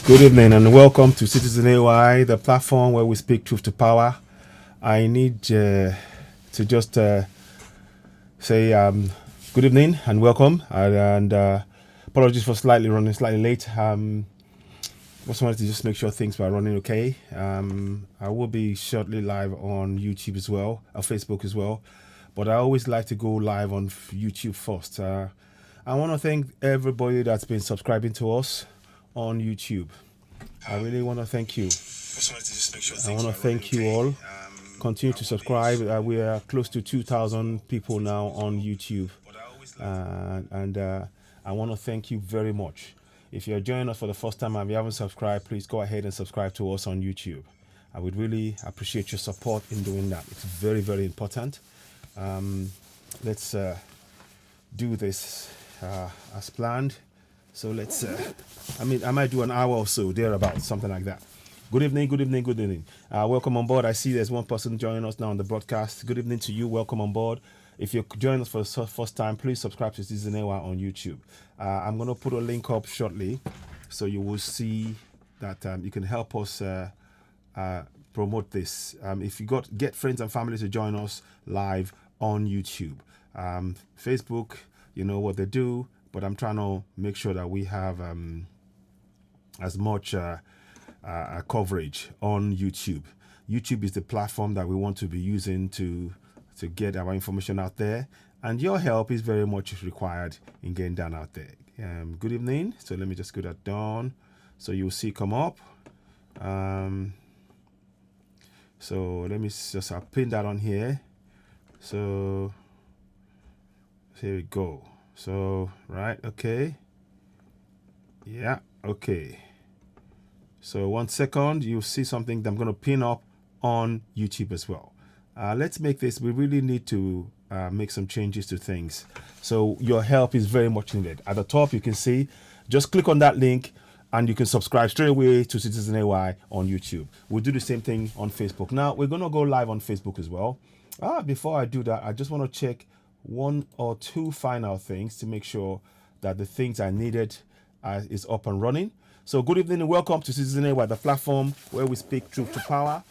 Good evening and welcome to Citizen AY, the platform where we speak truth to power. I need to just say good evening and welcome. And apologies for running slightly late. Just wanted to just make sure things were running okay. I will be shortly live on YouTube as well, Facebook as well. But I always like to go live on YouTube first. I want to thank everybody that's been subscribing to us on YouTube. I really want to thank you. I want to thank you all. Continue to subscribe. We are close to 2,000 people now on YouTube. And I want to thank you very much. If you're joining us for the first time and you haven't subscribed, please go ahead and subscribe to us on YouTube. I would really appreciate your support in doing that. It's very, very important. Let's do this as planned. So let's, I might do an hour or so, thereabouts, something like that. Good evening, good evening, good evening. Welcome on board. I see there's one person joining us now on the broadcast. Good evening to you. Welcome on board. If you're joining us for the first time, please subscribe to Citizen AY on YouTube. I'm going to put a link up shortly so you will see that you can help us promote this. If you get friends and family to join us live on YouTube. Facebook, you know what they do, but I'm trying to make sure that we have as much coverage on YouTube. YouTube is the platform that we want to be using to get our information out there, and your help is very much required in getting that out there. Good evening. So let me just get that done. So you'll see come up. So let me just pin that on here. So here we go. So right, okay. Yeah, okay. So 1 second, you'll see something that I'm going to pin up on YouTube as well. Let's make this, we really need to make some changes to things. So your help is very much needed. At the top, you can see, just click on that link and you can subscribe straight away to Citizen AY on YouTube. We'll do the same thing on Facebook. Now, we're going to go live on Facebook as well. Before I do that, I just want to check one or two final things to make sure that the things I needed is up and running. So good evening and welcome to Citizen AY, the platform where we speak truth to power.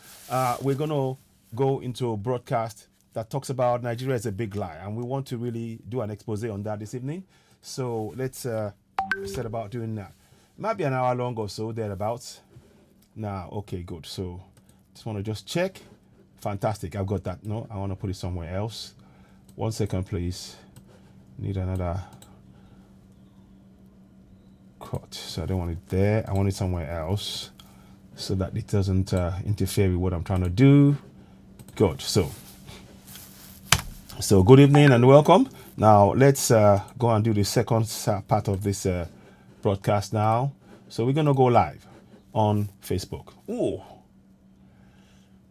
We're going to go into a broadcast that talks about Nigeria is a big lie, and we want to really do an expose on that this evening. So let's set about doing that. Might be an hour long or so, thereabouts. Now, okay, good. So just want to just check. Fantastic, I've got that. No, I want to put it somewhere else. 1 second, please. Need another cut. So I don't want it there. I want it somewhere else so that it doesn't interfere with what I'm trying to do. Good. So good evening and welcome. Now let's go and do the second part of this broadcast now. So we're going to go live on Facebook. Ooh.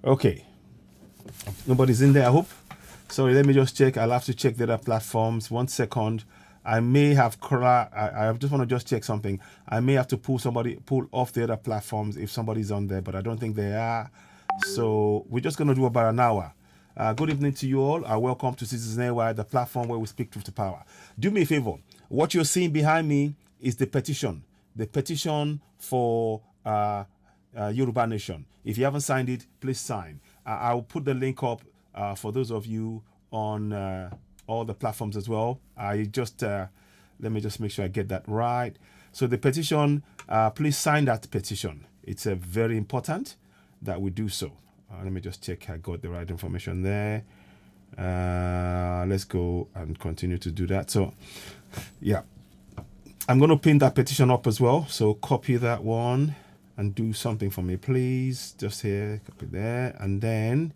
Okay. Nobody's in there, I hope. Sorry, let me just check. I'll have to check the other platforms. 1 second. I may have I just want to just check something. I may have to pull off the other platforms if somebody's on there, but I don't think they are. So we're just going to do about an hour. Good evening to you all. Welcome to Citizen AY, the platform where we speak truth to power. Do me a favor. What you're seeing behind me is the petition. The petition for Yoruba Nation. If you haven't signed it, please sign. I'll put the link up for those of you on all the platforms as well. I just let me just make sure I get that right. So the petition, please sign that petition. It's very important that we do so. Let me just check I got the right information there. Let's go and continue to do that. So yeah, I'm going to pin that petition up as well. So copy that one and do something for me, please. Just here, copy there, and then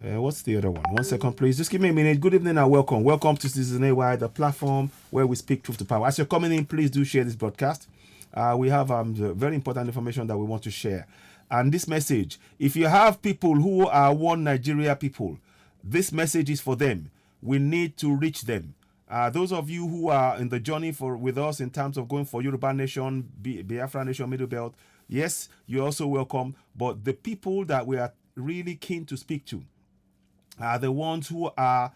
what's the other one? 1 second, please. Just give me a minute. Good evening and welcome. Welcome to Citizen AY, the platform where we speak truth to power. As you're coming in, please do share this broadcast. We have very important information that we want to share. And this message, if you have people who are one Nigeria people, this message is for them. We need to reach them. Those of you who are in the journey with us in terms of going for Yoruba Nation, Biafra Nation, Middle Belt, yes, you're also welcome. But the people that we are really keen to speak to are the ones who are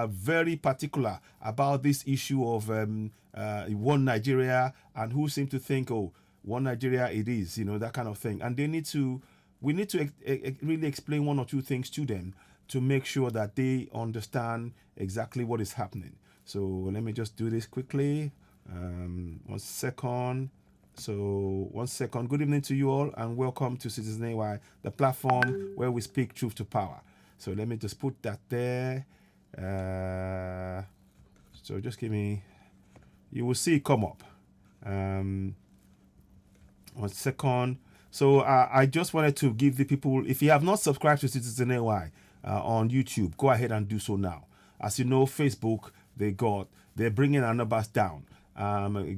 very particular about this issue of one Nigeria, and who seem to think, oh, one Nigeria it is, that kind of thing. And we need to really explain one or two things to them to make sure that they understand exactly what is happening. So let me just do this quickly. 1 second. So 1 second. Good evening to you all, and welcome to Citizen AY, the platform where we speak truth to power. So let me just put that there. So just give me, you will see it come up. 1 second. So I just wanted to give the people, if you have not subscribed to Citizen AY on YouTube, go ahead and do so now. As you know, Facebook, they're bringing our numbers down.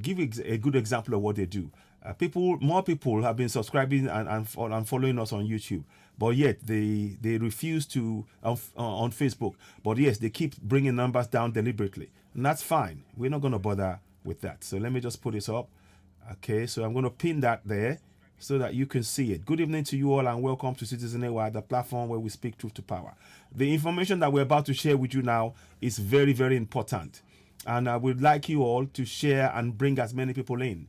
Give a good example of what they do. More people have been subscribing and following us on YouTube, but yet they refuse to on Facebook. But yes, they keep bringing numbers down deliberately, and that's fine. We're not going to bother with that. So let me just put this up. Okay, so I'm going to pin that there so that you can see it. Good evening to you all, and welcome to Citizen AY, the platform where we speak truth to power. The information that we're about to share with you now is very, very important. And I would like you all to share and bring as many people in.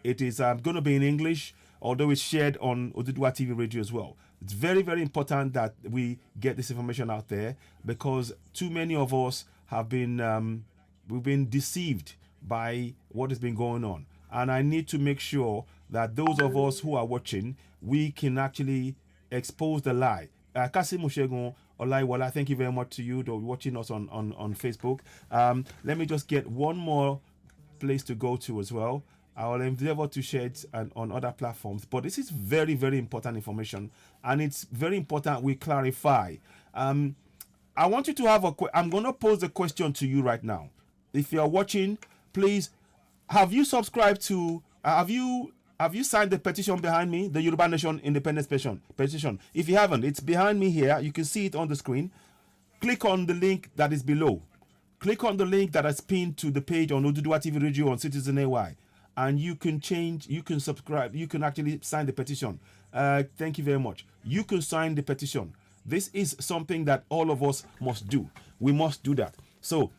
It is going to be in English, although it's shared on Oduduwa TV radio as well. It's very, very important that we get this information out there, because too many of us have been we've been deceived by what has been going on. And I need to make sure that those of us who are watching, we can actually expose the lie. Kasim Mushegun Olaiwala, thank you very much to you watching us on Facebook. Let me just get one more place to go to as well. I will endeavor to share it on other platforms, but this is very, very important information, and it's very important we clarify. I want you to have I'm going to pose a question to you right now. If you're watching, please, have you subscribed to, have you signed the petition behind me, the Yoruba Nation Independence petition? If you haven't, it's behind me here. You can see it on the screen. Click on the link that is below. Click on the link that is pinned to the page on Oduduwa TV Radio on Citizen AY. And you can subscribe. You can actually sign the petition. Thank you very much. You can sign the petition. This is something that all of us must do. We must do that. So,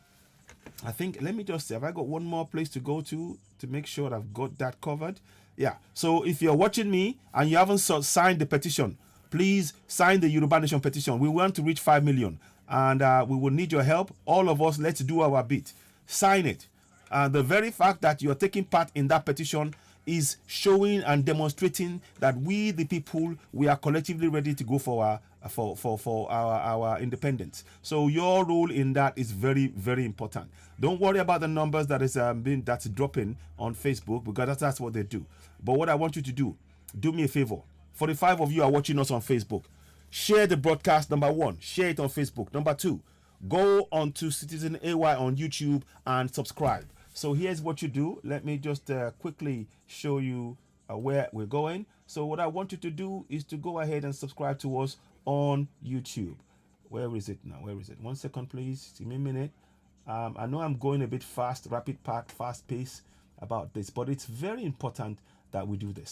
I think, let me just see, have I got one more place to go to make sure that I've got that covered? Yeah. So if you're watching me and you haven't signed the petition, please sign the Yoruba Nation petition. We want to reach 5 million, and we will need your help. All of us, let's do our bit. Sign it. The very fact that you're taking part in that petition is showing and demonstrating that we, the people, we are collectively ready to go for our independence. So your role in that is very, very important. Don't worry about the numbers that is that's dropping on Facebook, because that's what they do. But what I want you to do me a favor. 45 of you are watching us on Facebook. Share the broadcast. Number 1, share it on Facebook. Number 2, go on to Citizen AY on YouTube and subscribe. So here's what you do. Let me just quickly show you where we're going. So what I want you to do is to go ahead and subscribe to us on YouTube. Where is it now? Where is it? 1 second, please. Give me a minute. I know I'm going a bit fast, fast pace about this, but it's very important that we do this.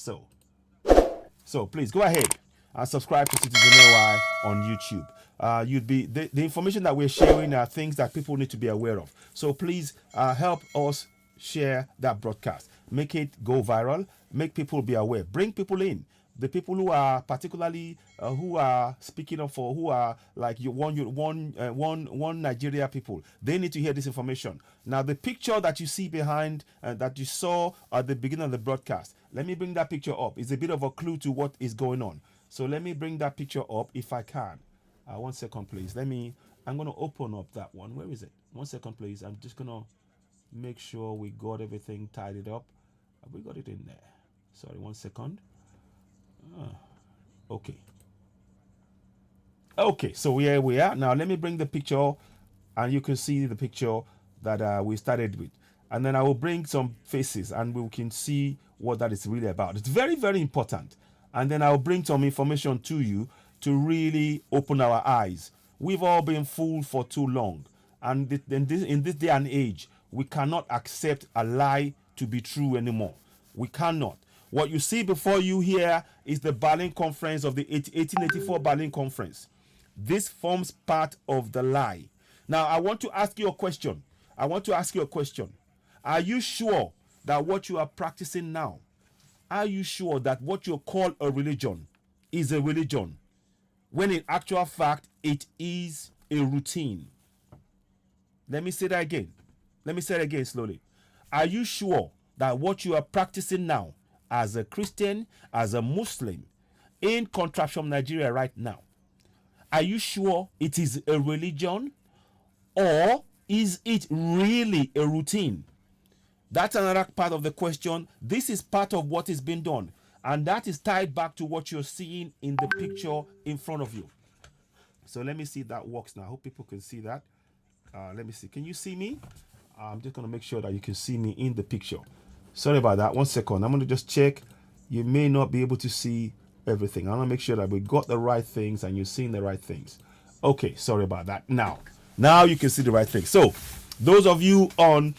So please go ahead and subscribe to Citizen AY on YouTube. The information that we're sharing are things that people need to be aware of. So please help us share that broadcast. Make it go viral. Make people be aware. Bring people in. The people who are particularly who are speaking up for, who are like one Nigeria people, they need to hear this information. Now, the picture that you see behind that you saw at the beginning of the broadcast, let me bring that picture up. It's a bit of a clue to what is going on. So let me bring that picture up if I can. 1 second, please. I'm going to open up that one. Where is it? 1 second, please. I'm just going to make sure we got everything tidied up. Have we got it in there? Sorry, 1 second. Okay. Okay, so here we are. Now let me bring the picture, and you can see the picture that we started with. And then I will bring some faces, and we can see what that is really about. It's very, very important. And then I'll bring some information to you to really open our eyes. We've all been fooled for too long. And in this day and age, we cannot accept a lie to be true anymore. We cannot. What you see before you here is the Berlin Conference of the 1884 Berlin Conference. This forms part of the lie. Now, I want to ask you a question. Are you sure that what you are practicing now Are you sure that what you call a religion is a religion, when in actual fact it is a routine? Let me say that again. Let me say it again slowly. Are you sure that what you are practicing now as a Christian, as a Muslim, in contraction Nigeria right now, are you sure it is a religion, or is it really a routine? That's another part of the question. This is part of what is being done. And that is tied back to what you're seeing in the picture in front of you. So let me see if that works now. I hope people can see that. Let me see. Can you see me? I'm just going to make sure that you can see me in the picture. Sorry about that. 1 second. I'm going to just check. You may not be able to see everything. I want to make sure that we got the right things and you're seeing the right things. Okay. Sorry about that. Now you can see the right thing. So those of you on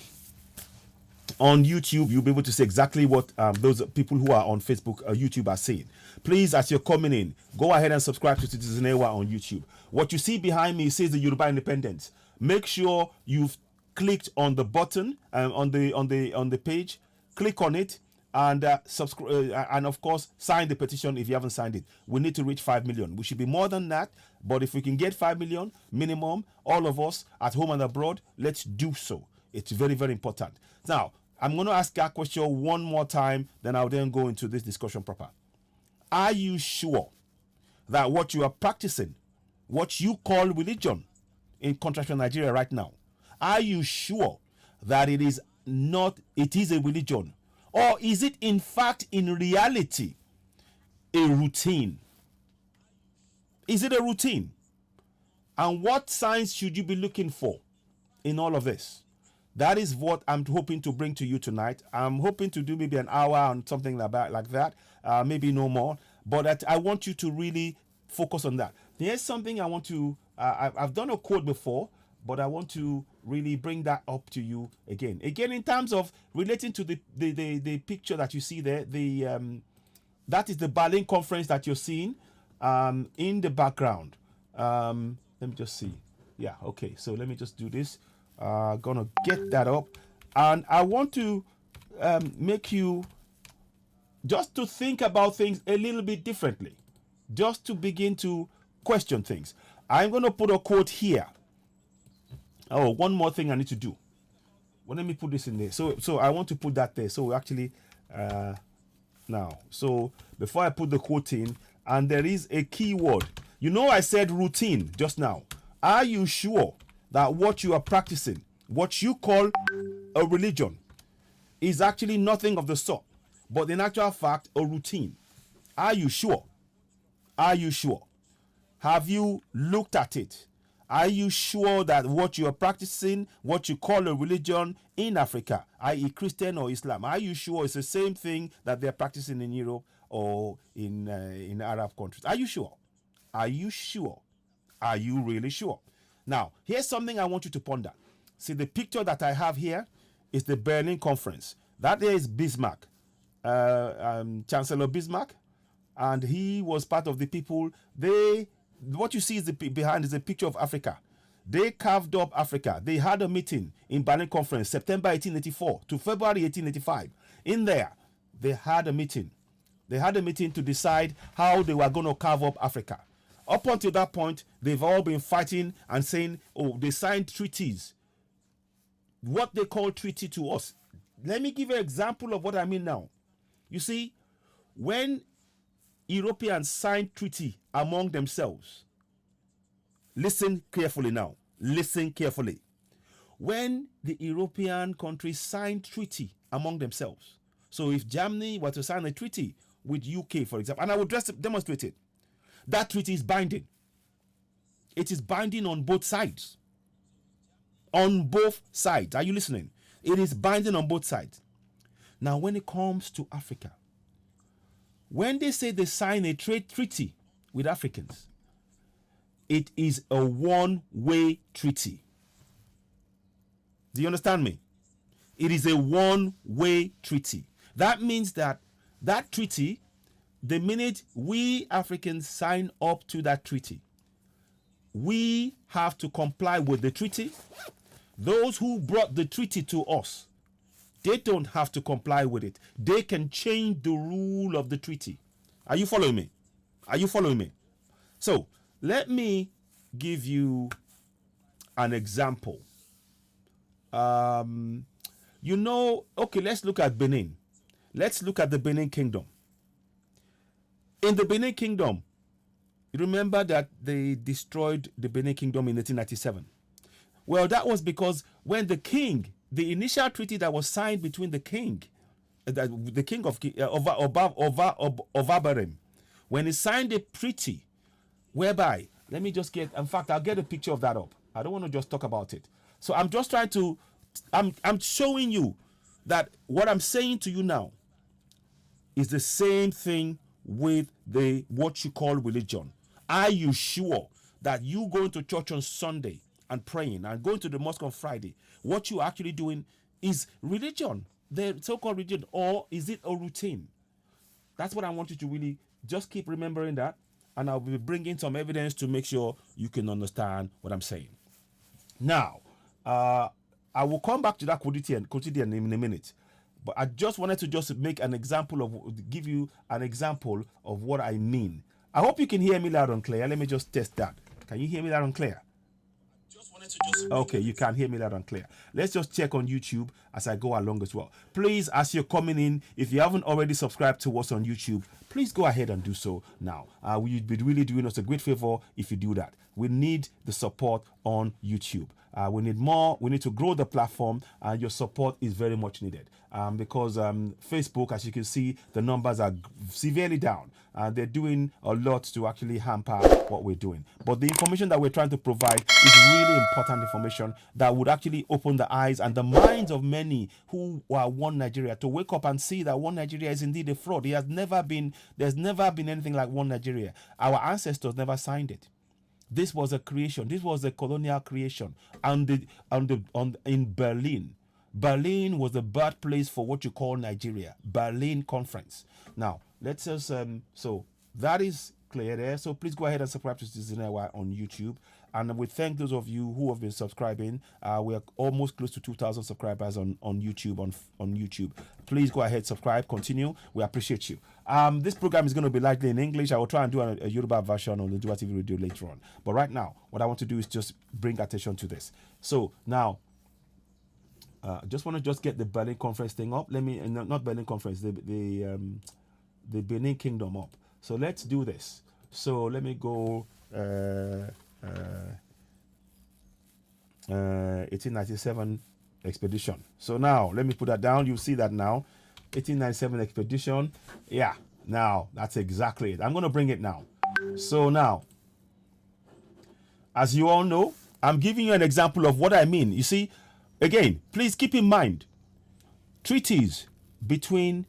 YouTube, you'll be able to see exactly what those people who are on Facebook or YouTube are saying. Please, as you're coming in, go ahead and subscribe to Citizen Ewa on YouTube. What you see behind me says the Yoruba Independence. Make sure you've clicked on the button on the page. Click on it and subscribe, and of course sign the petition if you haven't signed it. We need to reach 5 million. We should be more than that, but if we can get 5 million minimum, all of us at home and abroad, let's do so. It's very, very important. Now, I'm going to ask that question one more time, then I'll then go into this discussion proper. Are you sure that what you are practicing, what you call religion in contraction Nigeria right now, are you sure that it is a religion? Or is it in fact, in reality, a routine? Is it a routine? And what signs should you be looking for in all of this? That is what I'm hoping to bring to you tonight. I'm hoping to do maybe an hour on something like that, maybe no more. But I want you to really focus on that. There's something I want to, I've done a quote before, but I want to really bring that up to you again. Again, in terms of relating to the picture that you see there, that is the Berlin conference that you're seeing in the background. Let me just see. Yeah, okay. So let me just do this. Gonna get that up, and I want to make you just to think about things a little bit differently, just to begin to question things. I'm gonna put a quote here. Oh, one more thing I need to do. Well, let me put this in there. So I want to put that there. So actually, now, so before I put the quote in, and there is a key word. You know, I said routine just now. Are you sure that what you are practicing, what you call a religion, is actually nothing of the sort, but in actual fact, a routine? Are you sure? Are you sure? Have you looked at it? Are you sure that what you are practicing, what you call a religion in Africa, i.e. Christian or Islam, are you sure it's the same thing that they're practicing in Europe or in Arab countries? Are you sure? Are you sure? Are you really sure? Now, here's something I want you to ponder. See, the picture that I have here is the Berlin conference. That there is Bismarck, Chancellor Bismarck, and he was part of the people. What you see is behind is a picture of Africa. They carved up Africa. They had a meeting in Berlin conference, September 1884 to February 1885. In there, they had a meeting. They had a meeting to decide how they were going to carve up Africa. Up until that point, they've all been fighting and saying, oh, they signed treaties. What they call treaty to us. Let me give you an example of what I mean now. You see, when Europeans signed treaty among themselves, listen carefully now. Listen carefully. When the European countries signed treaty among themselves, so if Germany were to sign a treaty with UK, for example, and I will just demonstrate it, that treaty is binding. It is binding on both sides. On both sides. Are you listening? It is binding on both sides. Now, when it comes to Africa, when they say they sign a trade treaty with Africans, it is a one-way treaty. Do you understand me? It is a one-way treaty. That means that that treaty, the minute we Africans sign up to that treaty, we have to comply with the treaty. Those who brought the treaty to us They don't have to comply with it. They can change the rule of the treaty. Are you following me? Are you following me? So let me give you an example. Okay, let's look at Benin. Let's look at the Benin Kingdom. In the Benin Kingdom, you remember that they destroyed the Benin Kingdom in 1897. Well, that was because when the king, the initial treaty that was signed between the king of Ovabarem, when he signed a treaty whereby, let me just get, in fact, I'll get a picture of that up. I don't want to just talk about it. So I'm just trying to, I'm showing you that what I'm saying to you now is the same thing with the what you call religion. Are you sure that you going to church on Sunday and praying and going to the mosque on Friday, what you're actually doing is religion, the so-called religion, or is it a routine? That's what I want you to really just keep remembering that, and I'll be bringing some evidence to make sure you can understand what I'm saying. Now, I will come back to that quotidian in a minute, but I just wanted to just make an example of, give you an example of what I mean. I hope you can hear me loud and clear. Let me just test that. Can you hear me loud and clear? Okay, you can hear me loud and clear. Let's just check on YouTube as I go along as well. Please, as you're coming in, if you haven't already subscribed to us on YouTube, please go ahead and do so now. You'd be really doing us a great favor if you do that. We need the support on YouTube. We need more. We need to grow the platform, and your support is very much needed. Because Facebook, as you can see, the numbers are severely down. They're doing a lot to actually hamper what we're doing. But the information that we're trying to provide is really important information that would actually open the eyes and the minds of many who are One Nigeria to wake up and see that One Nigeria is indeed a fraud. There's never been anything like One Nigeria. Our ancestors never signed it. This was a creation. This was a colonial creation. In Berlin. Berlin was the birthplace for what you call Nigeria. Berlin Conference. Now, let's just, so that is clear there. So please go ahead and subscribe to Citizen AY on YouTube. And we thank those of you who have been subscribing. We are almost close to 2,000 subscribers on YouTube. On YouTube, please go ahead, subscribe, continue. We appreciate you. This program is going to be likely in English. I will try and do a Yoruba version on the Dua TV radio later on. But right now, what I want to do is just bring attention to this. So now, just want to get the Berlin Conference thing up. Let me, not Berlin Conference, the Benin Kingdom up. So let's do this. So let me go 1897 expedition. So now let me put that down. You see that now, 1897 expedition. Yeah, now that's exactly it. I'm going to bring it now. So now, as you all know, I'm giving you an example of what I mean. You see, again, please keep in mind, treaties between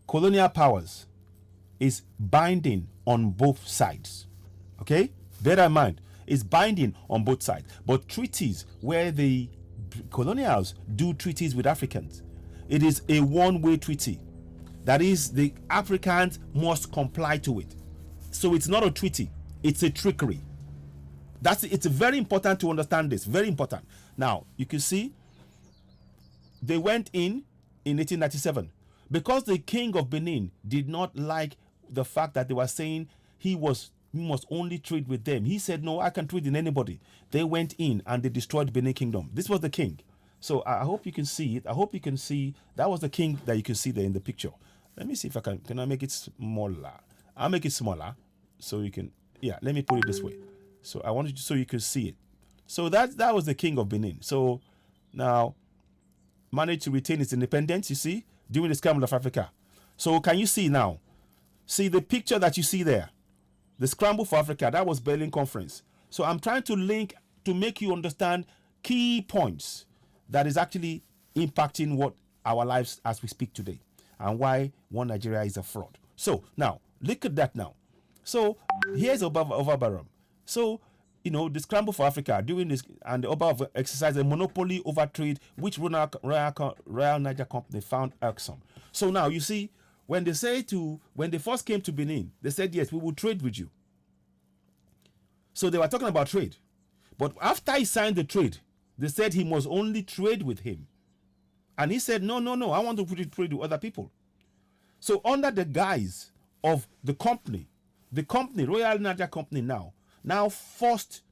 colonial powers is binding on both sides. Okay? Bear that in mind. It's binding on both sides. But treaties where the colonials do treaties with Africans, it is a one-way treaty. That is, the Africans must comply to it. So it's not a treaty. It's a trickery. It's very important to understand this. Very important. Now, you can see they went in 1897 because the king of Benin did not like the fact that they were saying he must only trade with them. He said, no, I can trade in anybody. They went in and they destroyed Benin Kingdom. This was the king. So I hope you can see it. I hope you can see that was the king that you can see there in the picture. Let me see if I can I make it smaller? I'll make it smaller so you can, yeah, let me put it this way. So I wanted so you can see it. So that was the king of Benin. So now managed to retain its independence, you see, during the scramble of Africa. So can you see now? See the picture that you see there? The scramble for Africa, that was Berlin Conference. So I'm trying to link to make you understand key points that is actually impacting what our lives as we speak today and why One Nigeria is a fraud. So now, look at that now. So here's Obabaram. So, you know, the scramble for Africa doing this, and the Oba exercised a monopoly over trade, which Royal Niger Company found irksome. So now you see, when they first came to Benin, they said, yes, we will trade with you. So they were talking about trade. But after he signed the trade, they said he must only trade with him. And he said, no, no, no, I want to put it to other people. So under the guise of the company, Royal Niger Company now forced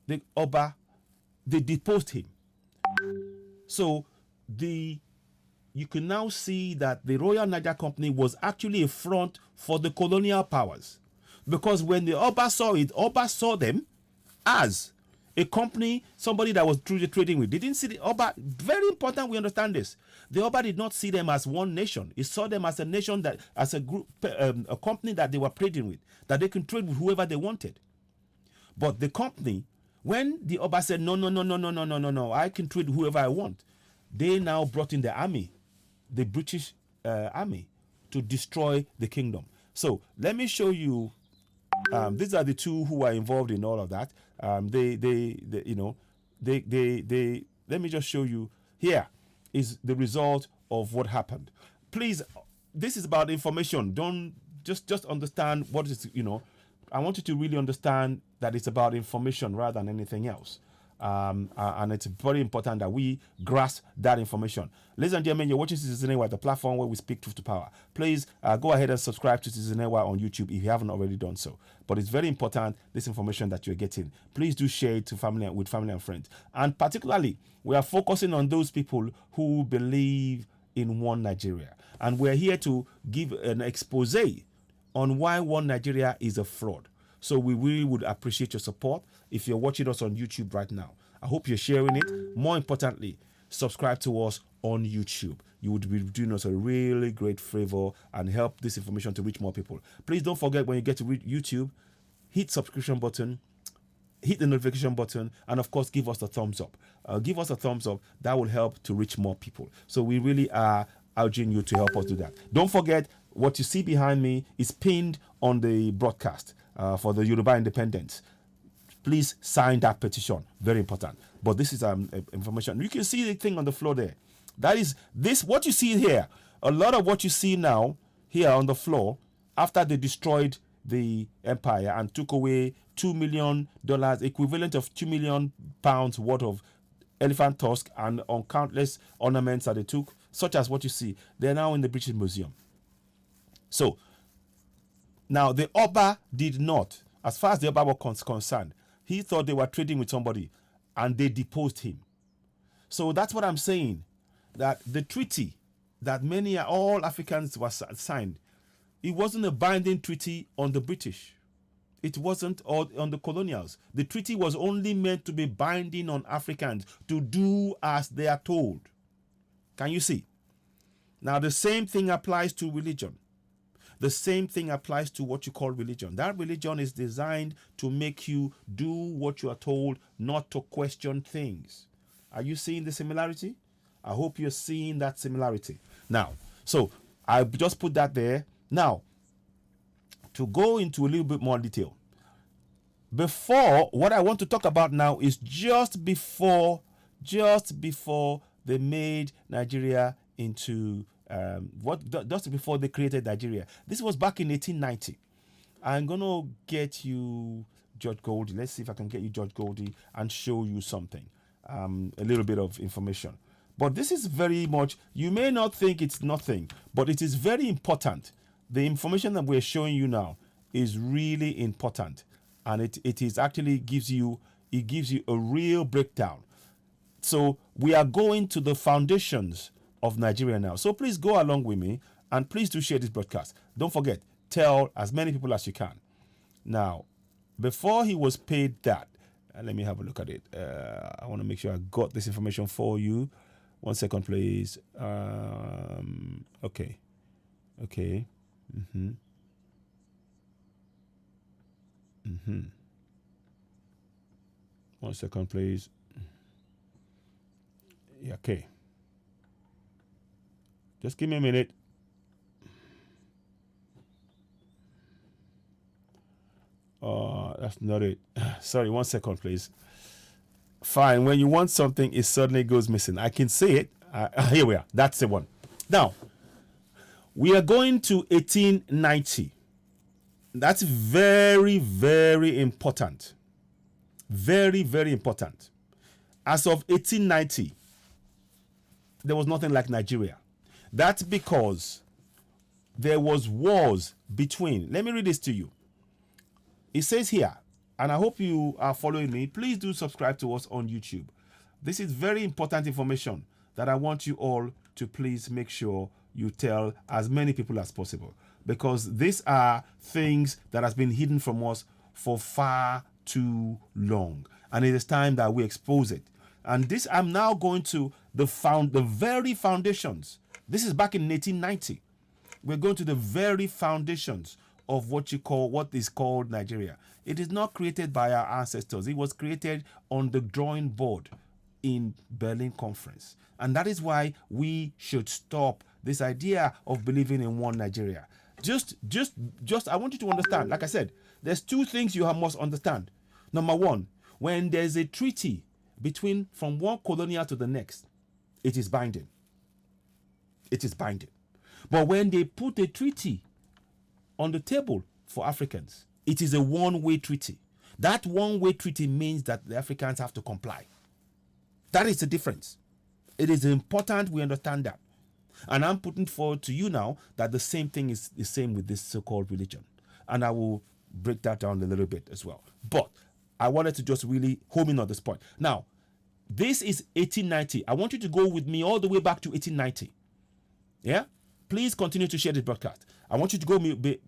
the Oba, they deposed him. So you can now see that the Royal Niger Company was actually a front for the colonial powers. Because when the Oba saw it, Oba saw them as a company, somebody that was truly trading with. They didn't see the Oba. Very important we understand this. The Oba did not see them as one nation. He saw them as a nation, that as a group, a company that they were trading with, that they can trade with whoever they wanted. But the company, when the Oba said, no, no, no, no, no, no, no, no, no, I can trade whoever I want, they now brought in the army, the British army, to destroy the kingdom. So let me show you. These are the two who are involved in all of that. Let me just show you. Here is the result of what happened. Please, this is about information. Don't just understand what is, I want you to really understand that it's about information rather than anything else. And it's very important that we grasp that information. Ladies and gentlemen, you're watching Citizen AY, the platform where we speak truth to power. Please go ahead and subscribe to Citizen AY on YouTube if you haven't already done so. But it's very important, this information that you're getting. Please do share it to family, with family and friends. And particularly, we are focusing on those people who believe in one Nigeria. And we're here to give an expose on why one Nigeria is a fraud. So we really would appreciate your support if you're watching us on YouTube right now. I hope you're sharing it. More importantly, subscribe to us on YouTube. You would be doing us a really great favor and help this information to reach more people. Please don't forget, when you get to YouTube, hit subscription button, hit the notification button, and of course give us a thumbs up. Give us a thumbs up. That will help to reach more people. So we really are urging you to help us do that. Don't forget, what you see behind me is pinned on the broadcast for the Yoruba independence. Please sign that petition. Very important. But this is information. You can see the thing on the floor there. That is this. What you see here, a lot of what you see now here on the floor, after they destroyed the empire and took away $2 million, equivalent of £2 million worth of elephant tusk and on countless ornaments that they took, such as what you see, they're now in the British Museum. So now the Oba did not, as far as the Oba was concerned, he thought they were trading with somebody and they deposed him. So that's what I'm saying, that the treaty that all Africans were signed, it wasn't a binding treaty on the British. It wasn't on the colonials. The treaty was only meant to be binding on Africans to do as they are told. Can you see? Now the same thing applies to religion. The same thing applies to what you call religion. That religion is designed to make you do what you are told, not to question things. Are you seeing the similarity? I hope you're seeing that similarity. Now, so I just put that there. Now, to go into a little bit more detail. Before, what I want to talk about now is just before they made Nigeria into just before they created Nigeria. This was back in 1890. I'm gonna get you George Goldie. Let's see if I can get you George Goldie and show you something, a little bit of information. But this is very much, you may not think it's nothing, but it is very important. The information that we're showing you now is really important, and it is actually gives you a real breakdown. So we are going to the foundations of Nigeria now. So please go along with me and please do share this broadcast. Don't forget, tell as many people as you can. Now, before he was paid that, let me have a look at it. I want to make sure I got this information for you. 1 second, please. Okay. 1 second, please. Yeah, okay. Just give me a minute. That's not it. Sorry, 1 second, please. Fine. When you want something, it suddenly goes missing. I can see it. Here we are. That's the one. Now, we are going to 1890. That's very, very important. Very, very important. As of 1890, there was nothing like Nigeria. That's because there was wars between. Let me read this to you. It says here, and I hope you are following me. Please do subscribe to us on YouTube. This is very important information that I want you all to please make sure you tell as many people as possible, because these are things that has been hidden from us for far too long, and it is time that we expose it. And this, I'm now going to the very foundations. This is back in 1890. We're going to the very foundations of what is called Nigeria. It is not created by our ancestors. It was created on the drawing board in Berlin Conference. And that is why we should stop this idea of believing in one Nigeria. Just I want you to understand, like I said, there's two things you must understand. Number one, when there's a treaty from one colonial to the next, it is binding. It is binding. But when they put a treaty on the table for Africans, it is a one-way treaty. That one-way treaty means that the Africans have to comply. That is the difference. It is important we understand that. And I'm putting forward to you now that the same thing is the same with this so-called religion. And I will break that down a little bit as well. But I wanted to just really home in on this point. Now, this is 1890. I want you to go with me all the way back to 1890. Yeah? Please continue to share this broadcast. I want you to go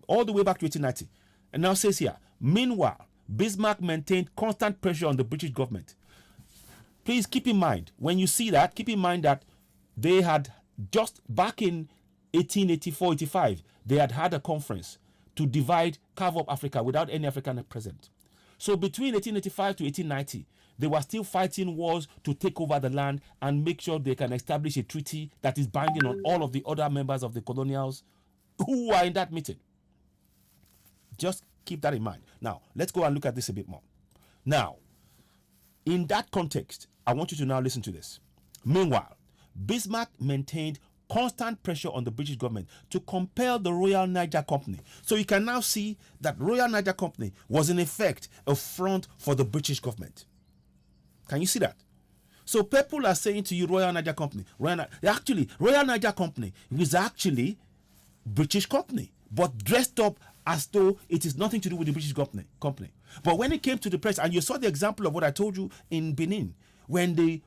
all the way back to 1890. And now it says here, meanwhile, Bismarck maintained constant pressure on the British government. Please keep in mind, when you see that, keep in mind that they had just back in 1884-85, they had a conference to carve up Africa without any African present. So between 1885 to 1890, they were still fighting wars to take over the land and make sure they can establish a treaty that is binding on all of the other members of the colonials who are in that meeting. Just keep that in mind. Now, let's go and look at this a bit more. Now, in that context, I want you to now listen to this. Meanwhile, Bismarck maintained constant pressure on the British government to compel the Royal Niger Company. So you can now see that Royal Niger Company was in effect a front for the British government. Can you see that? So people are saying to you, Royal Niger Company. Royal Niger Company is actually British company, but dressed up as though it is nothing to do with the British company. But when it came to the press, and you saw the example of what I told you in Benin, when the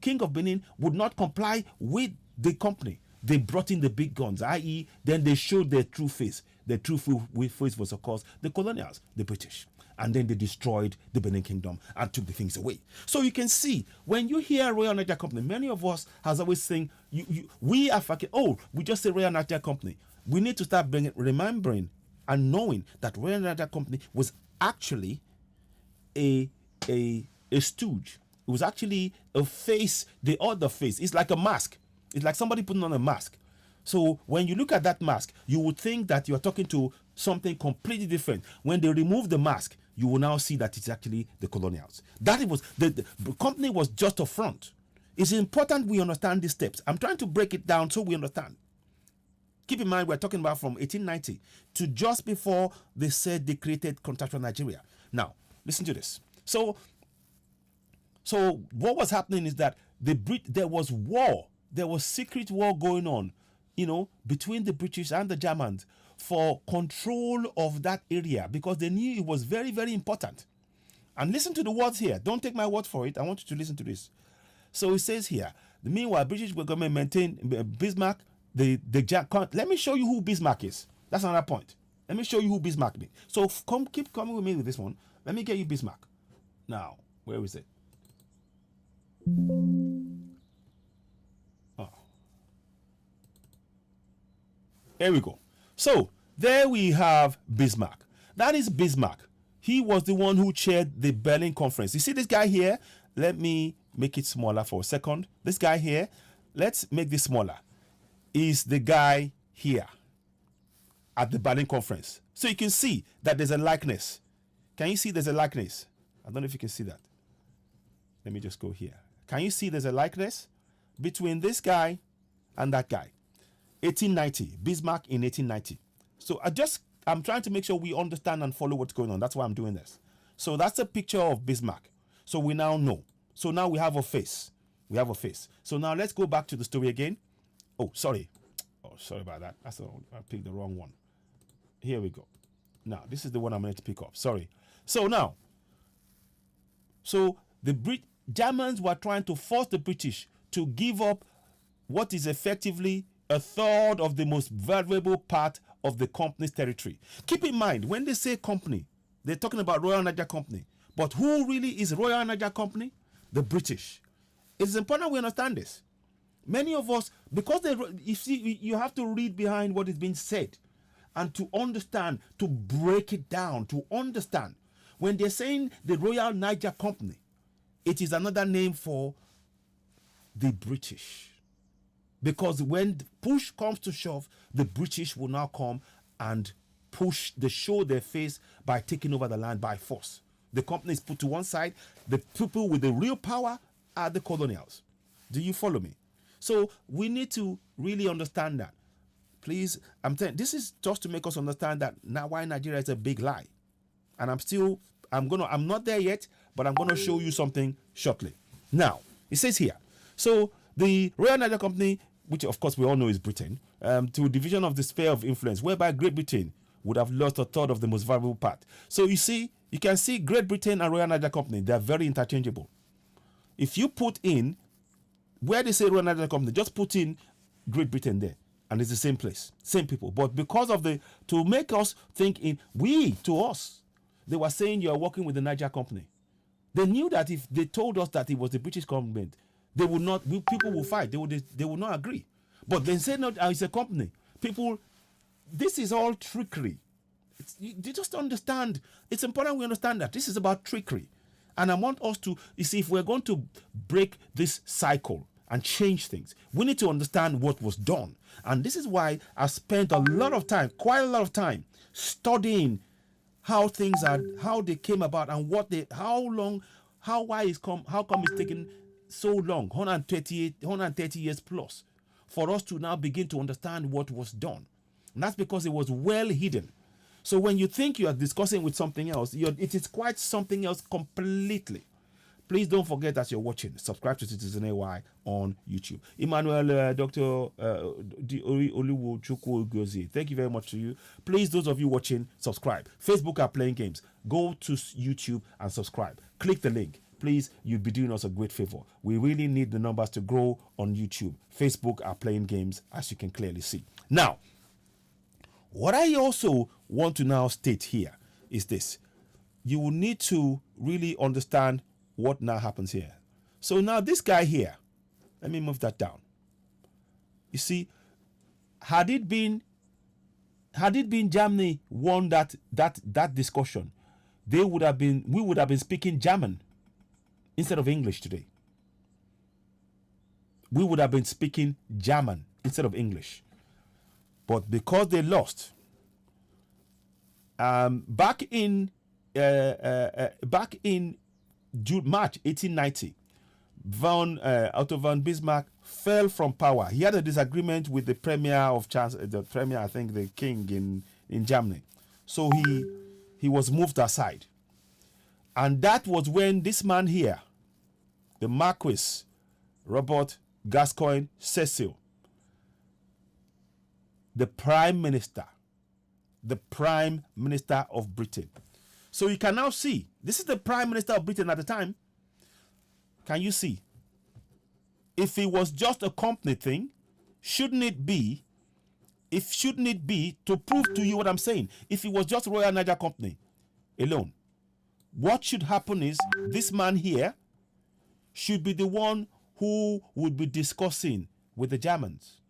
king of Benin would not comply with the company, they brought in the big guns, i.e., then they showed their true face. Their true face was, of course, the colonials, the British. And then they destroyed the Benin Kingdom and took the things away. So you can see, when you hear Royal Niger Company, many of us has always saying, we are fucking, we just say Royal Niger Company. We need to start remembering and knowing that Royal Niger Company was actually a stooge. It was actually a face, the other face. It's like a mask. It's like somebody putting on a mask. So when you look at that mask, you would think that you are talking to something completely different. When they remove the mask, you will now see that it's actually the colonials. That it was the company was just a front. It's important we understand these steps. I'm trying to break it down so we understand. Keep in mind, we're talking about from 1890 to just before they said they created contractual Nigeria. Now, listen to this. So what was happening is that there was war. There was secret war going on, between the British and the Germans for control of that area, because they knew it was very, very important. And listen to the words here. Don't take my word for it. I want you to listen to this. So it says here, meanwhile, British government maintained Bismarck, let me show you who Bismarck is. That's another point. Let me show you who Bismarck is. So keep coming with me with this one. Let me get you Bismarck. Now, where is it? Here we go. So there we have Bismarck. That is Bismarck. He was the one who chaired the Berlin Conference. You see this guy here? Let me make it smaller for a second. This guy here, let's make this smaller, is the guy here at the Berlin Conference. So you can see that there's a likeness. Can you see there's a likeness? I don't know if you can see that. Let me just go here. Can you see there's a likeness between this guy and that guy? 1890, Bismarck in 1890. So I'm trying to make sure we understand and follow what's going on. That's why I'm doing this. So that's a picture of Bismarck. So we now know. So now we have a face. We have a face. So now let's go back to the story again. Oh, sorry. Oh, sorry about that. I picked the wrong one. Here we go. Now, this is the one I'm going to pick up. Sorry. So now, the Germans were trying to force the British to give up what is effectively a third of the most valuable part of the company's territory. Keep in mind, when they say company, they're talking about Royal Niger Company. But who really is Royal Niger Company? The British. It's important we understand this. Many of us, because you have to read behind what is being said and to understand, to break it down, to understand. When they're saying the Royal Niger Company, it is another name for the British. Because when push comes to shove, the British will now come and show their face by taking over the land by force. The company is put to one side. The people with the real power are the colonials. Do you follow me? So we need to really understand that. Please, I'm telling, this is just to make us understand that now why Nigeria is a big lie. And I'm not there yet, but I'm gonna show you something shortly. Now, it says here, so the Royal Niger Company, which of course we all know is Britain, to a division of the sphere of influence, whereby Great Britain would have lost a third of the most valuable part. So you can see Great Britain and Royal Niger Company, they're very interchangeable. If you put in where they say Royal Niger Company, just put in Great Britain there, and it's the same place, same people. But because of to make us think to us, they were saying you are working with the Niger Company. They knew that if they told us that it was the British government, they would not. People will fight. They would not agree. But they said no, it's a company. People, this is all trickery. You just understand. It's important we understand that this is about trickery, and I want us to. You see, if we're going to break this cycle and change things, we need to understand what was done. And this is why I spent quite a lot of time studying how things are, how they came about, and how come it's taken so long, 130 years plus, for us to now begin to understand what was done. And that's because it was well hidden. So when you think you are discussing with something else, it is quite something else completely. Please don't forget that you're watching. Subscribe to Citizen AY on YouTube. Emmanuel, Dr. Oluwo Chukwu Ugozi, thank you very much to you. Please, those of you watching, subscribe. Facebook are playing games. Go to YouTube and subscribe. Click the link. Please, you'd be doing us a great favor. We really need the numbers to grow on YouTube. Facebook are playing games, as you can clearly see. Now, what I also want to now state here is this. You will need to really understand what now happens here. So now this guy here, let me move that down. You see, had it been Germany won that discussion, we would have been speaking German instead of English today. We would have been speaking German instead of English. But because they lost, back in March 1890, Otto von Bismarck fell from power. He had a disagreement with the premier, I think the king in Germany. So he was moved aside. And that was when this man here, the Marquis Robert Gascoigne Cecil, the Prime Minister of Britain. So you can now see, this is the Prime Minister of Britain at the time. Can you see? If it was just a company thing, shouldn't it be, to prove to you what I'm saying, if it was just Royal Niger Company alone, what should happen is this man here should be the one who would be discussing with the Germans.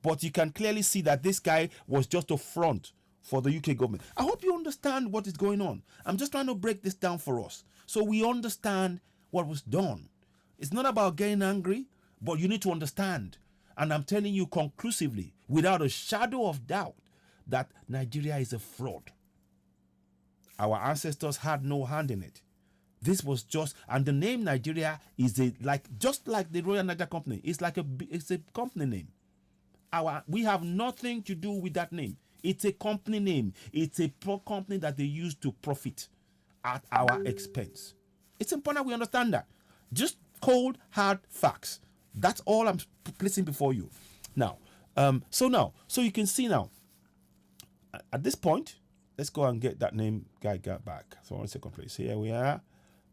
But you can clearly see that this guy was just a front for the UK government. I hope you understand what is going on. I'm just trying to break this down for us so we understand what was done. It's not about getting angry, but you need to understand. And I'm telling you conclusively, without a shadow of doubt, that Nigeria is a fraud. Our ancestors had no hand in it. This was just, and the name Nigeria is just like the Royal Niger Company. It's a company name. We have nothing to do with that name. It's a company name. It's a company that they use to profit at our expense. It's important we understand that. Just cold, hard facts. That's all I'm placing before you. Now, so you can see now, at this point, let's go and get that name guy got back. So one second, please. Here we are.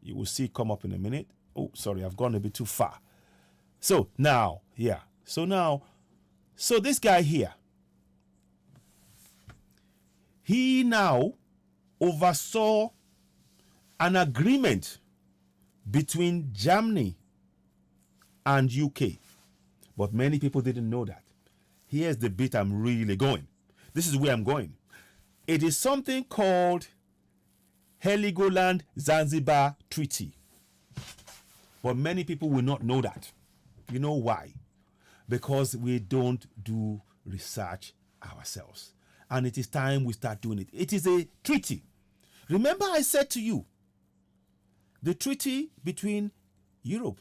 You will see it come up in a minute. Oh, sorry, I've gone a bit too far. So now, yeah. So this guy here, he now oversaw an agreement between Germany and UK. But many people didn't know that. Here's the bit I'm really going. This is where I'm going. It is something called Heligoland Zanzibar Treaty. But many people will not know that. You know why? Because we don't do research ourselves. And it is time we start doing it. It is a treaty. Remember I said to you, the treaty between Europe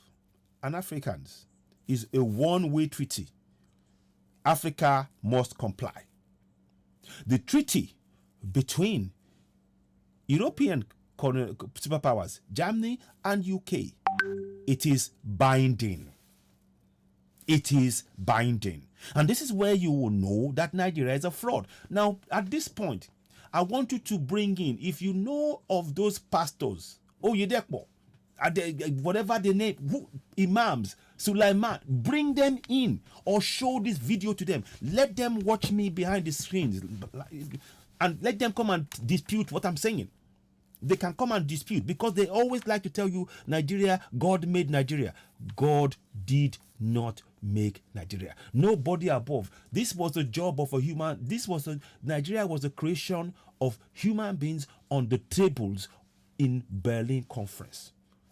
and Africans is a one-way treaty. Africa must comply. The treaty between European superpowers, Germany and UK, it is binding. It is binding. And this is where you will know that Nigeria is a fraud. Now, at this point, I want you to bring in, if you know of those pastors, Oyedepo, whatever the name, imams, Sulaiman, bring them in or show this video to them. Let them watch me behind the screens and let them come and dispute what I'm saying. They can come and dispute because they always like to tell you Nigeria, God made Nigeria. God did not make Nigeria. Nobody above. This was the job of a human. Nigeria was the creation of human beings on the tables in Berlin Conference.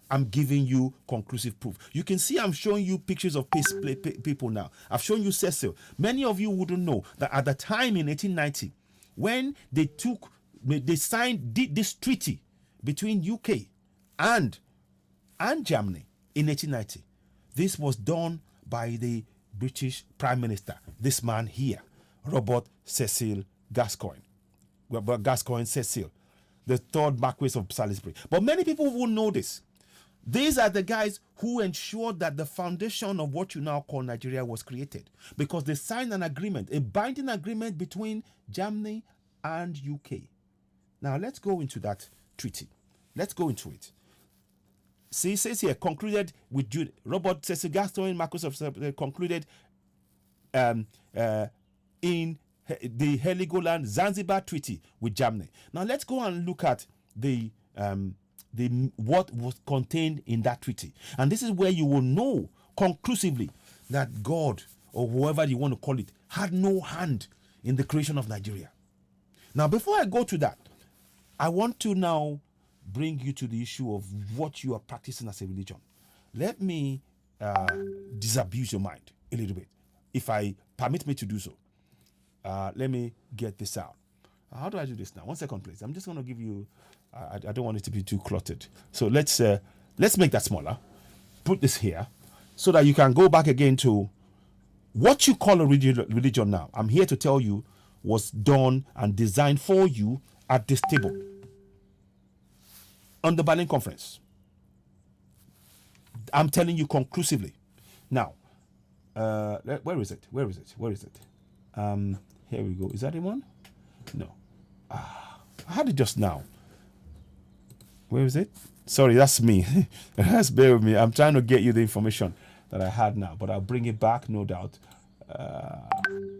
I'm giving you conclusive proof. You can see I'm showing you pictures of people now. I've shown you Cecil. Many of you wouldn't know that at the time in 1890, when they signed this treaty between UK and Germany in 1890, this was done by the British Prime Minister, this man here, Robert Cecil Gascoigne. Gascoigne Cecil, the third Marquis of Salisbury. But many people won't know this. These are the guys who ensured that the foundation of what you now call Nigeria was created, because they signed an agreement, a binding agreement between Germany and UK. Now let's go into that treaty. Let's go into it. See, it says here, concluded with Robert Cecil Gascoigne, Marquis of Salisbury, concluded in the Heligoland Zanzibar Treaty with Germany. Now let's go and look at the what was contained in that treaty. And this is where you will know conclusively that God, or whoever you want to call it, had no hand in the creation of Nigeria. Now, before I go to that, I want to now bring you to the issue of what you are practicing as a religion. Let me disabuse your mind a little bit, if I permit me to do so. Let me get this out. How do I do this now? 1 second, please. I'm just going to give you. I don't want it to be too cluttered. So let's make that smaller. Put this here, so that you can go back again to what you call a religion now. I'm here to tell you was done and designed for you at this table on the Berlin Conference. I'm telling you conclusively. Now, where is it? Where is it? Where is it? Here we go. Is that the one? No. I had it just now. Where is it? Sorry, that's me. Just bear with me. I'm trying to get you the information that I had now, but I'll bring it back, no doubt.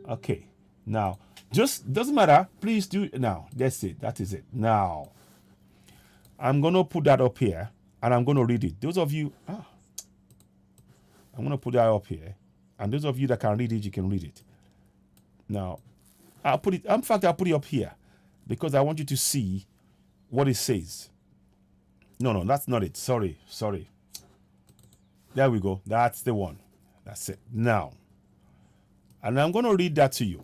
Okay. Now, just doesn't matter. Please do it now. That's it. That is it. Now, I'm going to put that up here, and I'm going to read it. Those of you, I'm going to put that up here, and those of you that can read it, you can read it. Now, I'll put it. In fact, I'll put it up here because I want you to see what it says. No, that's not it. Sorry. There we go. That's the one. That's it. Now, and I'm going to read that to you.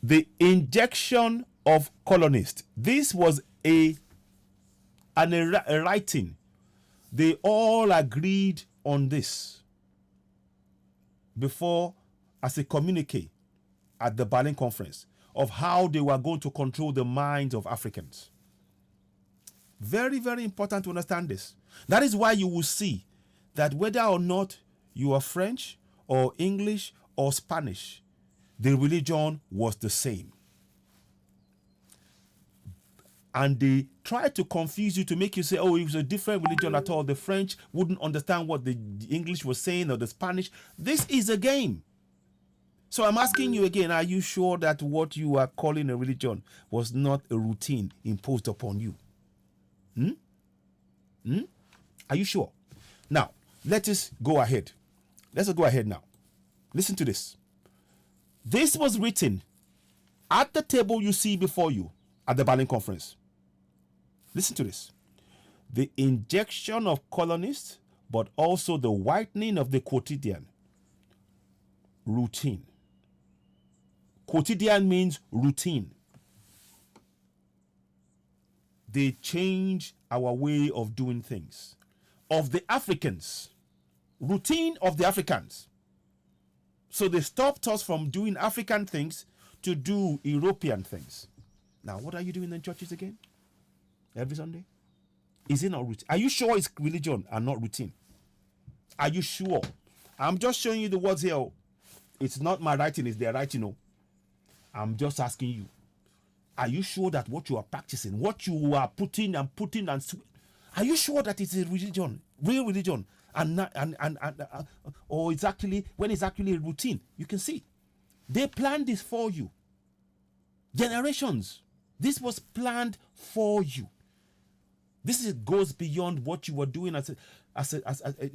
The Injection of Colonists. This was a writing. They all agreed on this before, as a communique at the Berlin Conference, of how they were going to control the minds of Africans. Very, very important to understand this. That is why you will see that whether or not you are French or English or Spanish, the religion was the same. And they tried to confuse you to make you say, oh, it was a different religion at all. The French wouldn't understand what the English was saying or the Spanish. This is a game. So I'm asking you again, are you sure that what you are calling a religion was not a routine imposed upon you? Are you sure? Now, let us go ahead. Let's go ahead now. Listen to this. This was written at the table you see before you at the Berlin Conference. Listen to this. The injection of colonists, but also the whitening of the quotidian. Routine. Quotidian means routine. They change our way of doing things. Of the Africans. Routine of the Africans. So they stopped us from doing African things to do European things. Now, what are you doing in churches again? Every Sunday? Is it not routine? Are you sure it's religion and not routine? Are you sure? I'm just showing you the words here. It's not my writing, it's their writing. I'm just asking you. Are you sure that what you are practicing, what you are putting, are you sure that it's a religion, real religion, and not or it's actually when it's actually a routine? You can see they planned this for you. Generations. This was planned for you. This goes beyond what you were doing as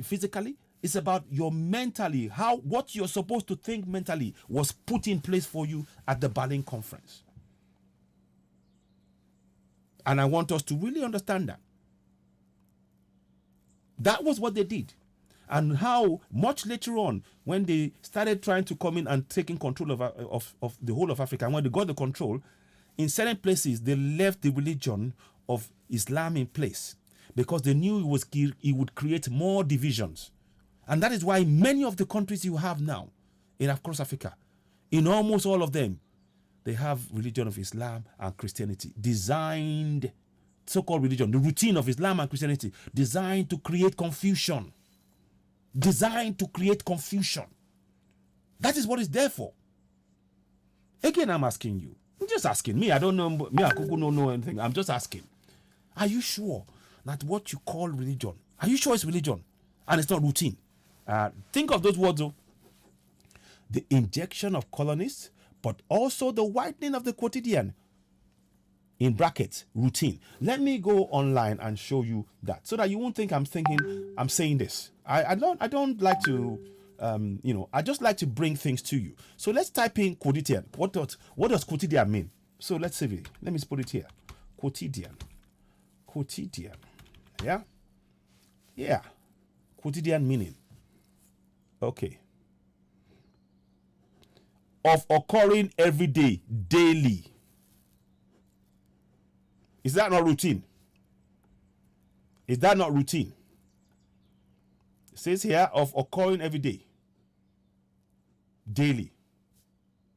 physically. It's about your mentally, what you're supposed to think mentally was put in place for you at the Berlin Conference. And I want us to really understand that. That was what they did. And how much later on, when they started trying to come in and taking control of the whole of Africa, and when they got the control, in certain places, they left the religion of Islam in place because they knew it would create more divisions. And that is why many of the countries you have now across Africa, in almost all of them, they have religion of Islam and Christianity designed, so-called religion, the routine of Islam and Christianity designed to create confusion. Designed to create confusion. That is what it's there for. Again, I'm asking you. I'm just asking. Me, I don't know. Me, I don't know anything. I'm just asking. Are you sure that what you call religion, are you sure it's religion and it's not routine? Think of those words, though. The injection of colonists, but also the whitening of the quotidian. In brackets, routine. Let me go online and show you that, so that you won't think I'm saying this. I don't like to, I just like to bring things to you. So let's type in quotidian. What does quotidian mean? So let's see. Let me put it here. Quotidian. Yeah. Quotidian meaning. Okay. Of occurring every day, daily. Is that not routine? Is that not routine? It says here of occurring every day, daily.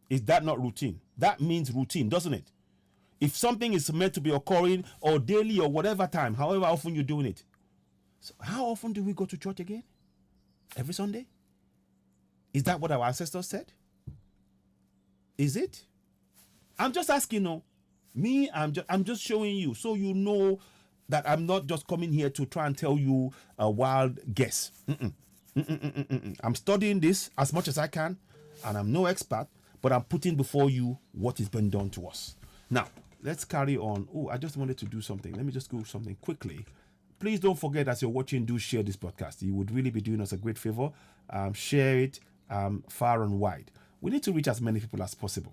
Is that not routine? That means routine, doesn't it? If something is meant to be occurring or daily or whatever time, however often you're doing it. So how often do we go to church again? Every Sunday? Is that what our ancestors said? Is it? I'm just asking, no. Me, I'm just showing you so you know that I'm not just coming here to try and tell you a wild guess. I'm studying this as much as I can, and I'm no expert, but I'm putting before you what is being done to us. Now, let's carry on. Oh, I just wanted to do something. Let me just do something quickly. Please don't forget, as you're watching, do share this podcast. You would really be doing us a great favor. Share it far and wide. We need to reach as many people as possible.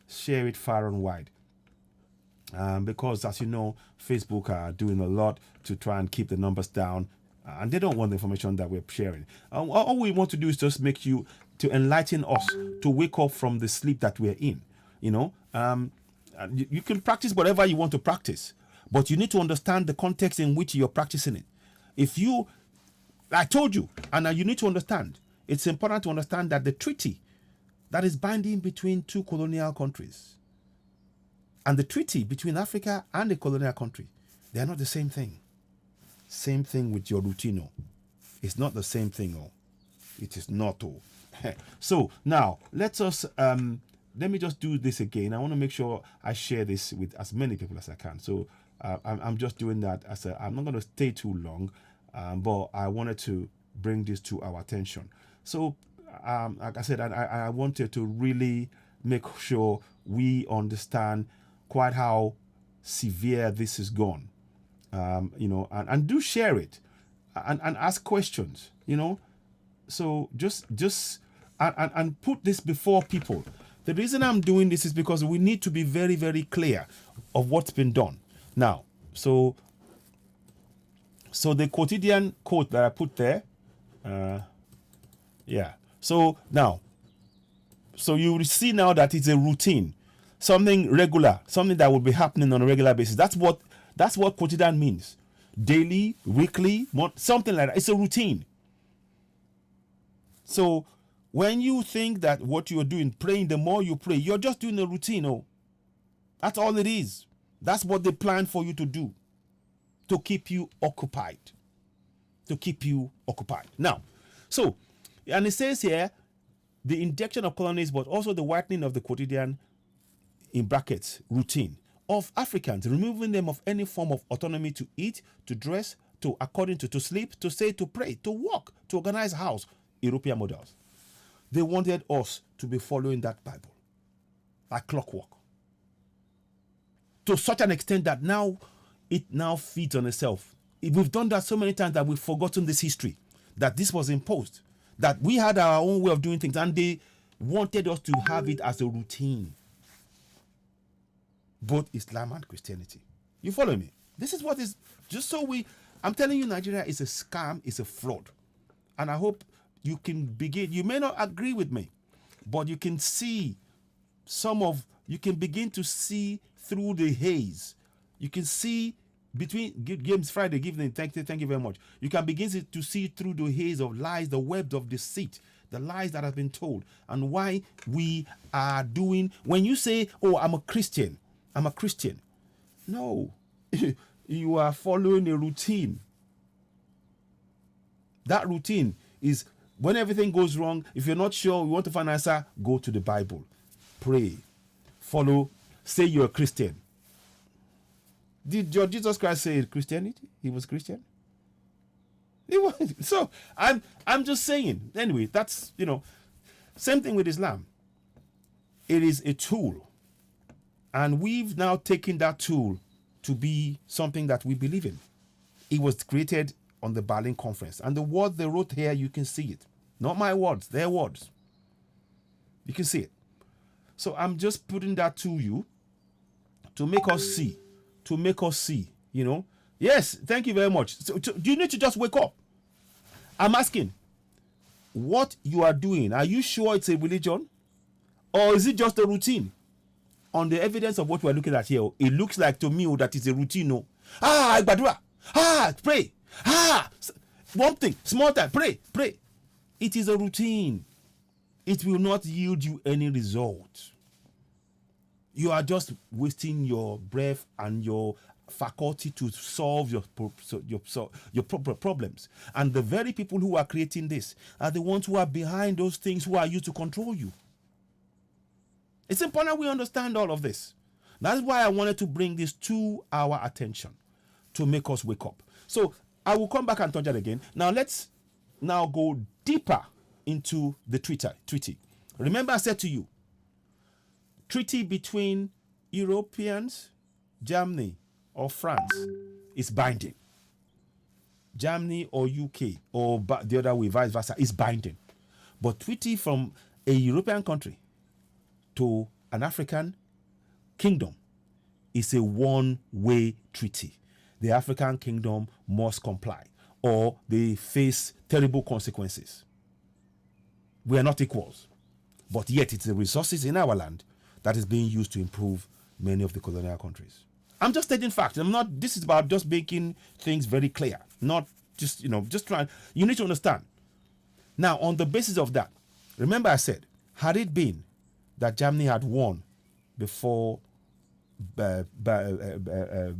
Share it far and wide. Because, as you know, Facebook are doing a lot to try and keep the numbers down, and they don't want the information that we're sharing. All we want to do is just make you, to enlighten us, to wake up from the sleep that we're in. You can practice whatever you want to practice, but you need to understand the context in which you're practicing it. I told you, and you need to understand, it's important to understand that the treaty that is binding between two colonial countries and the treaty between Africa and the colonial country, they are not the same thing. Same thing with your routine. It's not the same thing. Oh, it is not. Oh. So now let me just do this again. I want to make sure I share this with as many people as I can. So I'm just doing that I'm not going to stay too long, but I wanted to bring this to our attention. So like I said, I wanted to really make sure we understand quite how severe this is gone. And do share it and ask questions, So just and put this before people. The reason I'm doing this is because we need to be very, very clear of what's been done. Now, so the quotidian quote that I put there, So now, you will see now that it's a routine, something regular, something that will be happening on a regular basis. That's what quotidian means. Daily, weekly, something like that. It's a routine. So when you think that what you're doing, praying, the more you pray, you're just doing a routine. Oh, that's all it is. That's what they plan for you to do, to keep you occupied. Now, and it says here, the injection of colonists, but also the whitening of the quotidian, in brackets, routine, of Africans, removing them of any form of autonomy to eat, to dress, to sleep, to say, to pray, to walk, to organize a house, European models. They wanted us to be following that Bible like clockwork, to such an extent that it now feeds on itself. We've done that so many times that we've forgotten this history, that this was imposed, that we had our own way of doing things, and they wanted us to have it as a routine. Both Islam and Christianity. You follow me? This is what is, I'm telling you, Nigeria is a scam, it's a fraud. And I hope you can begin, you may not agree with me, but you can see you can begin to see through the haze. You can see between Games Friday, thank you very much. You can begin to see through the haze of lies, the webs of deceit, the lies that have been told, and why we are doing. When you say, "Oh, I'm a Christian," no, you are following a routine. That routine is when everything goes wrong. If you're not sure, you want to find an answer, go to the Bible, pray, follow, say you're a Christian. Did your Jesus Christ say Christianity? He was Christian. He was. So I'm just saying. Anyway, that's same thing with Islam. It is a tool, and we've now taken that tool to be something that we believe in. It was created on the Berlin Conference, and the word they wrote here, you can see it. Not my words, their words. You can see it. So I'm just putting that to you to make us see. Yes, thank you very much. So you need to just wake up. I'm asking, what you are doing, are you sure it's a religion? Or is it just a routine? On the evidence of what we're looking at here, it looks like to me that it's a routine. No. Badura. Pray. One thing, small time, pray. It is a routine. It will not yield you any result. You are just wasting your breath and your faculty to solve your problems. And the very people who are creating this are the ones who are behind those things, who are used to control you. It's important we understand all of this. That's why I wanted to bring this to our attention, to make us wake up. So I will come back and touch that again. Now let's go deeper into the treaty. Remember I said to you, treaty between Europeans, Germany or France is binding. Germany or UK or the other way, vice versa, is binding. But treaty from a European country to an African kingdom is a one-way treaty. The African kingdom must comply or they face terrible consequences. We are not equals, but yet it's the resources in our land that is being used to improve many of the colonial countries. I'm just stating facts. This is about just making things very clear, not just trying. You need to understand. Now, on the basis of that, remember I said, had it been that Germany had won before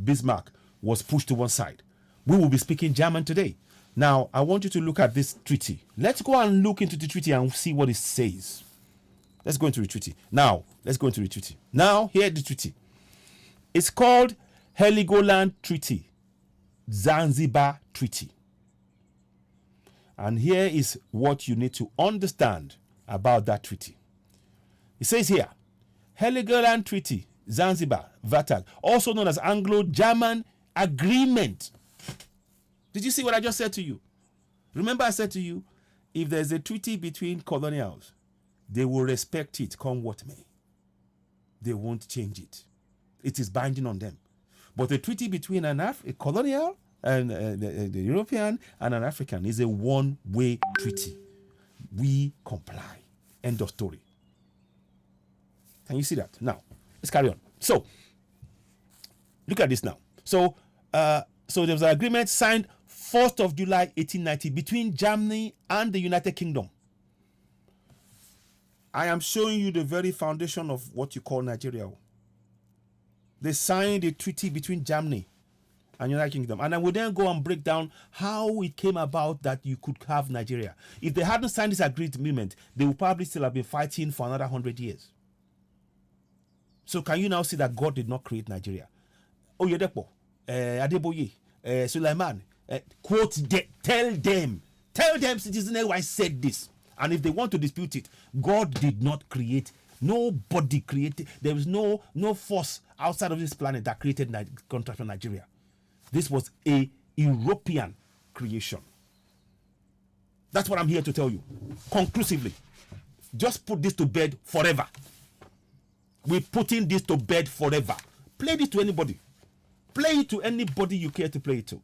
Bismarck was pushed to one side, we will be speaking German today. Now, I want you to look at this treaty. Let's go and look into the treaty and see what it says. Let's go into the treaty. Now, let's go into the treaty. Now, here the treaty. It's called Heligoland Treaty, Zanzibar Treaty. And here is what you need to understand about that treaty. It says here, Heligoland Treaty, Zanzibar, VATAG, also known as Anglo-German Agreement. Did you see what I just said to you? Remember I said to you, if there's a treaty between colonials, they will respect it, come what may. They won't change it. It is binding on them. But a treaty between a colonial and the European and an African is a one-way treaty. We comply. End of story. Can you see that? Now, let's carry on. So, look at this now. So there was an agreement signed 1st of July 1890 between Germany and the United Kingdom. I am showing you the very foundation of what you call Nigeria. They signed a treaty between Germany and United Kingdom. And I will then go and break down how it came about that you could have Nigeria. If they hadn't signed this agreement, they would probably still have been fighting for another 100 years. So can you now see that God did not create Nigeria? Oyedepo, Adeboye, Suleiman, quote, tell them, citizen I said this. And if they want to dispute it, God did not create, nobody created, there is no force outside of this planet that created contract for Nigeria. This was a European creation. That's what I'm here to tell you. Conclusively, just put this to bed forever. We're putting this to bed forever. Play this to anybody. Play it to anybody you care to play it to.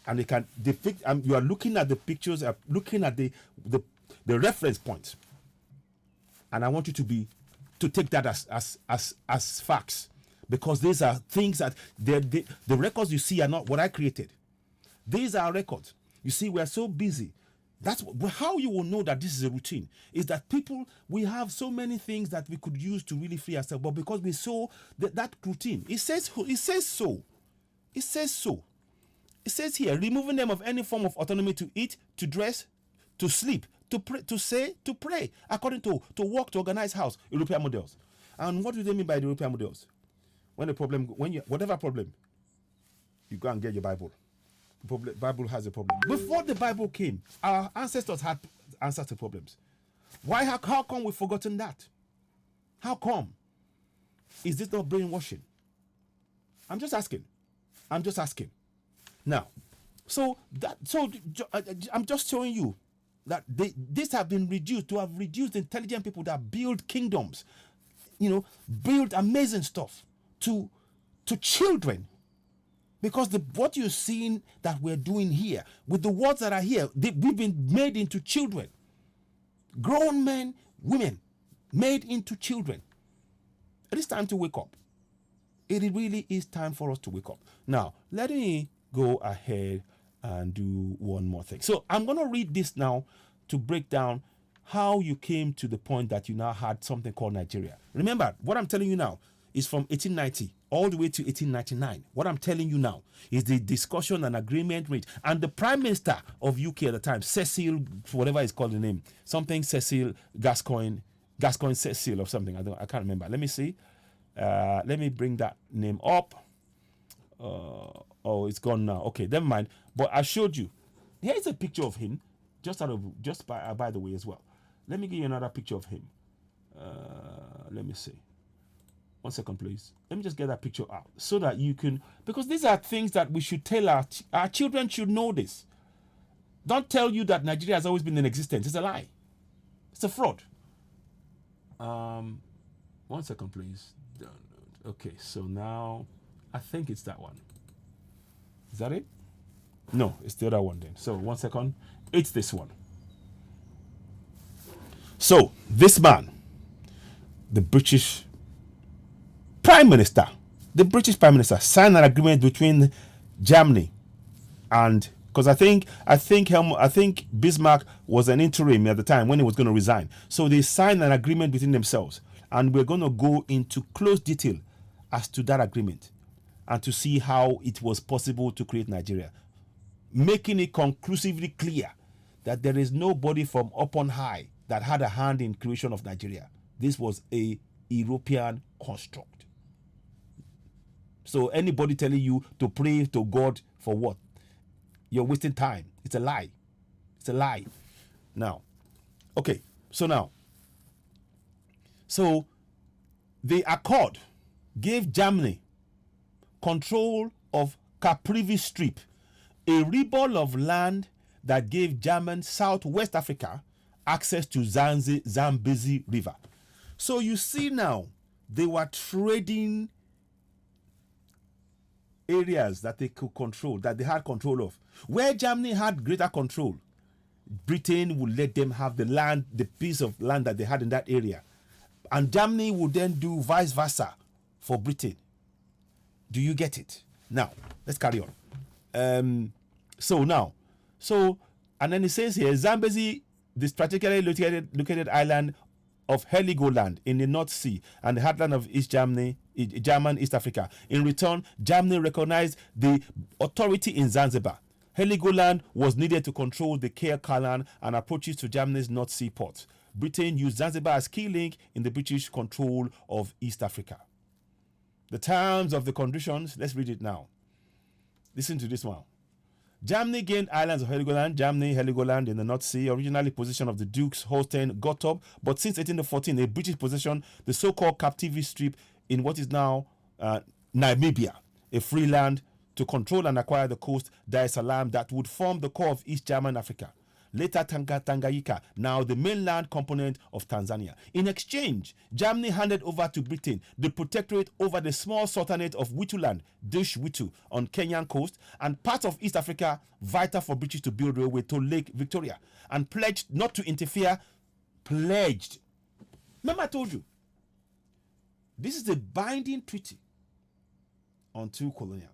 And they can depict, you are looking at the pictures, looking at the reference points. And I want you to take that as facts. Because these are things that the records you see are not what I created. These are records. You see, we are so busy. That's how you will know that this is a routine. Is that we have so many things that we could use to really free ourselves, but because we saw that routine, it says so. It says here, removing them of any form of autonomy to eat, to dress, to sleep, to pray, to pray, according to work, to organize house, European models. And what do they mean by the European models? Whatever problem, you go and get your Bible. Bible has a problem. Before the Bible came, our ancestors had answers to problems. Why? How come we've forgotten that? How come? Is this not brainwashing? I'm just asking. Now, I'm just showing you that these have been reduced to have reduced intelligent people that build kingdoms, build amazing stuff to children. Because what you're seeing that we're doing here, with the words that are here, we've been made into children. Grown men, women, made into children. It is time to wake up. It really is time for us to wake up. Now, let me go ahead and do one more thing. So I'm going to read this now to break down how you came to the point that you now had something called Nigeria. Remember, what I'm telling you now is from 1890 all the way to 1899. What I'm telling you now is the discussion and agreement reached. And the Prime Minister of UK at the time, Cecil, whatever is called the name, something Cecil Gascoigne Cecil or something. I can't remember. Let me see. Let me bring that name up. It's gone now. Okay, never mind. But I showed you. Here's a picture of him, by the way as well. Let me give you another picture of him. Let me see. 1 second, please. Let me just get that picture out so that you can, because these are things that we should tell our children should know this. Don't tell you that Nigeria has always been in existence. It's a lie. It's a fraud. 1 second, please. Okay, so now I think it's that one. Is that it? No, it's the other one then. So 1 second. It's this one. So this man, the British Prime Minister, signed an agreement between Germany and, because I think Bismarck was an interim at the time when he was going to resign. So they signed an agreement between themselves, and we're going to go into close detail as to that agreement and to see how it was possible to create Nigeria. making it conclusively clear that there is nobody from up on high that had a hand in creation of Nigeria. This was a European construct. So anybody telling you to pray to God for what? You're wasting time. It's a lie. It's a lie. Now, okay, so the accord gave Germany control of Caprivi Strip, a ribbon of land that gave German Southwest Africa access to Zambezi River. So you see now, they were trading areas that they could control, that they had control of. Where Germany had greater control, Britain would let them have the land, the piece of land that they had in that area. And Germany would then do vice versa for Britain. Do you get it? Now, let's carry on. And then it says here, Zambezi, the strategically located island of Heligoland in the North Sea and the heartland of German East Africa. In return, Germany recognized the authority in Zanzibar. Heligoland was needed to control the Cape Canal and approaches to Germany's North Sea ports. Britain used Zanzibar as key link in the British control of East Africa. The terms of the conditions, let's read it now. Listen to this one. Germany gained islands of Heligoland in the North Sea, originally possession of the Dukes Holstein Gottorp, but since 1814, a British possession, the so-called Captivity Strip in what is now Namibia, a free land to control and acquire the coast Dar es Salaam that would form the core of East German Africa. Later Tanganyika, now the mainland component of Tanzania. In exchange, Germany handed over to Britain the protectorate over the small sultanate of Wituland, Dish Witu, on Kenyan coast, and part of East Africa, vital for British to build railway to Lake Victoria, and pledged not to interfere. Pledged. Remember I told you, this is a binding treaty on two colonials.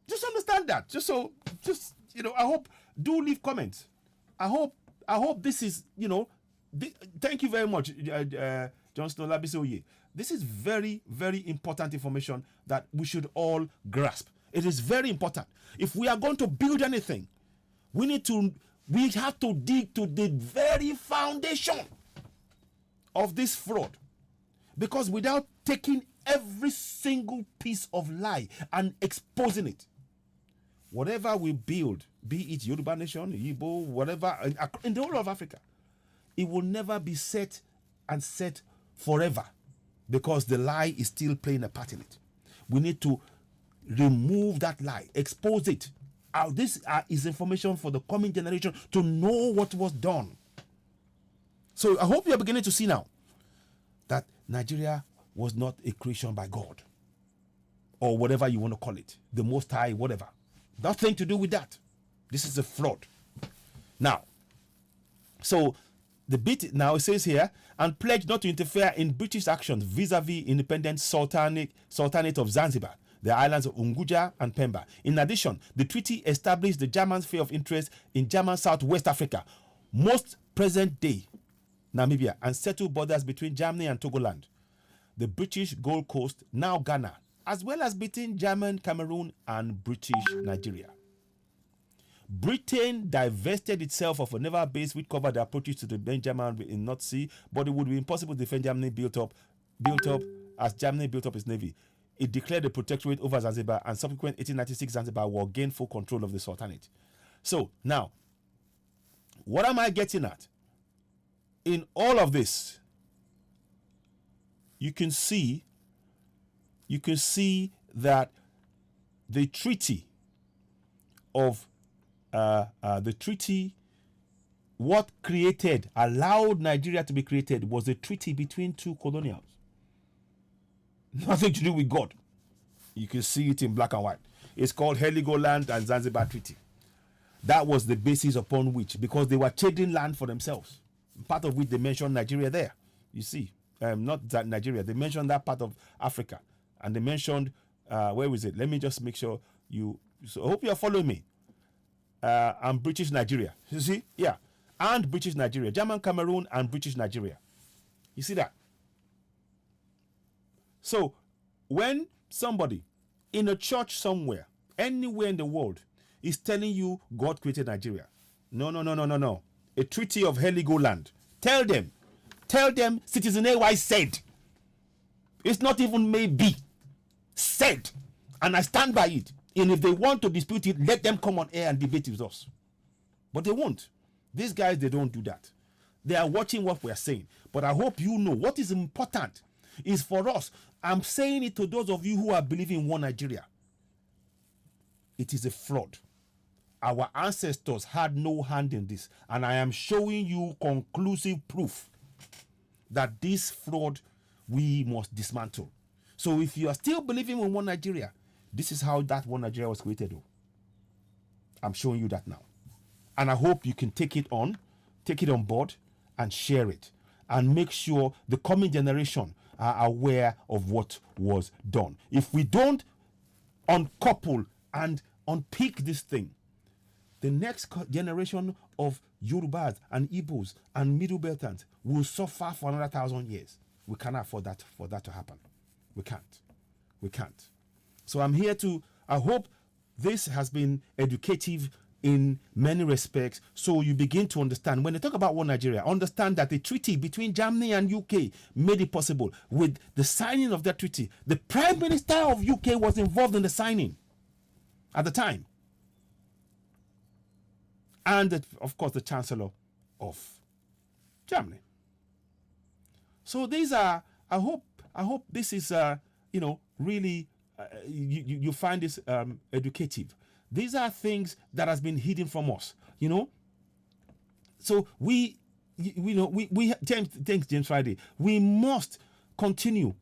Just understand that. I hope, do leave comments. I hope this is, thank you very much, John Snow Labisoye. This is very, very important information that we should all grasp. It is very important. If we are going to build anything, we have to dig to the very foundation of this fraud. Because without taking every single piece of lie and exposing it, whatever we build, be it Yoruba Nation, Igbo, whatever, in the whole of Africa, it will never be set forever because the lie is still playing a part in it. We need to remove that lie, expose it. This is information for the coming generation to know what was done. So I hope you are beginning to see now that Nigeria was not a creation by God or whatever you want to call it, the Most High, whatever. Nothing to do with that. This is a fraud. Now, so the bit now it says here, and pledged not to interfere in British actions vis-a-vis independent Sultanate of Zanzibar, the islands of Unguja and Pemba. In addition, the treaty established the German sphere of interest in German Southwest Africa, most present day Namibia, and settled borders between Germany and Togoland, the British Gold Coast, now Ghana, as well as between German Cameroon and British Nigeria. Britain divested itself of a naval base which covered the approaches to the main German in North Sea, but it would be impossible to defend Germany built up as Germany built up its navy. It declared the protectorate over Zanzibar, and subsequent 1896 Zanzibar will gain full control of the Sultanate. So now, what am I getting at? In all of this, you can see that the treaty of what allowed Nigeria to be created was a treaty between two colonials. Nothing to do with God. You can see it in black and white. It's called Heligoland and Zanzibar Treaty. That was the basis upon which, because they were trading land for themselves, part of which they mentioned Nigeria there. You see, not that Nigeria, they mentioned that part of Africa, and they mentioned where was it? Let me just make sure so I hope you are following me. And British Nigeria. You see? Yeah. And British Nigeria. German Cameroon and British Nigeria. You see that? So, when somebody in a church somewhere, anywhere in the world, is telling you God created Nigeria. No, no, no, no, no, no. A treaty of Heligoland. Tell them, Citizen AY said. It's not even maybe. Said. And I stand by it. And if they want to dispute it, let them come on air and debate with us. But they won't. These guys, they don't do that. They are watching what we are saying. But I hope you know what is important is for us. I'm saying it to those of you who are believing in one Nigeria. It is a fraud. Our ancestors had no hand in this. And I am showing you conclusive proof that this fraud we must dismantle. So if you are still believing in one Nigeria, this is how that one Nigeria was created. I'm showing you that now. And I hope you can take it on board and share it. And make sure the coming generation are aware of what was done. If we don't uncouple and unpick this thing, the next generation of Yorubas and Igbos and Middle Beltans will suffer for another 1,000 years. We cannot afford that for that to happen. We can't. So I'm here I hope this has been educative in many respects, so you begin to understand. When they talk about one Nigeria, understand that the treaty between Germany and UK made it possible. With the signing of that treaty, the Prime Minister of UK was involved in the signing at the time. And of course the Chancellor of Germany. So these are, I hope this is really you find this educative. These are things that has been hidden from us, So thanks James Friday. We must continue,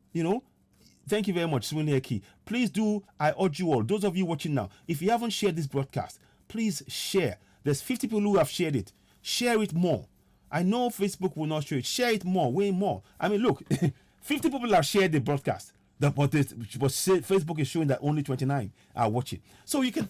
Thank you very much, Swinleki. Please do, I urge you all, those of you watching now, if you haven't shared this broadcast, please share. There's 50 people who have shared it. Share it more. I know Facebook will not share it. Share it more, way more. I mean, look, 50 people have shared the broadcast. But Facebook is showing that only 29 are watching. So you can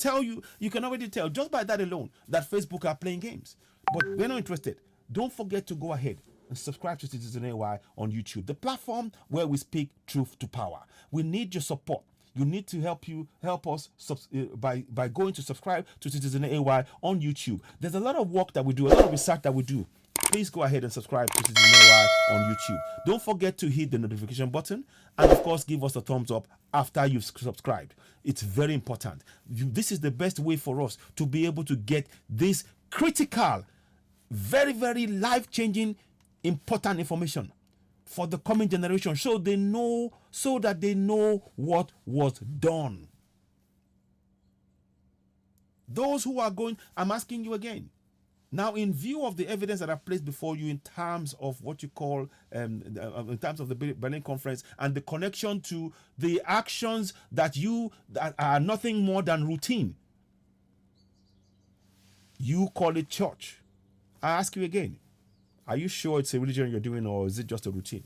already tell just by that alone that Facebook are playing games. But we're not interested. Don't forget to go ahead and subscribe to Citizen AY on YouTube, the platform where we speak truth to power. We need your support. You need to help us by going to subscribe to Citizen AY on YouTube. There's a lot of work that we do, a lot of research that we do. Please go ahead and subscribe to Citizen AY on YouTube. Don't forget to hit the notification button and of course give us a thumbs up after you've subscribed. It's very important. This is the best way for us to be able to get this critical, very, very life-changing, important information for the coming generation, so that they know what was done. Those who are going, I'm asking you again. Now, in view of the evidence that I've placed before you in terms of what you call, in terms of the Berlin Conference and the connection to the actions that are nothing more than routine, you call it church. I ask you again, are you sure it's a religion you're doing, or is it just a routine?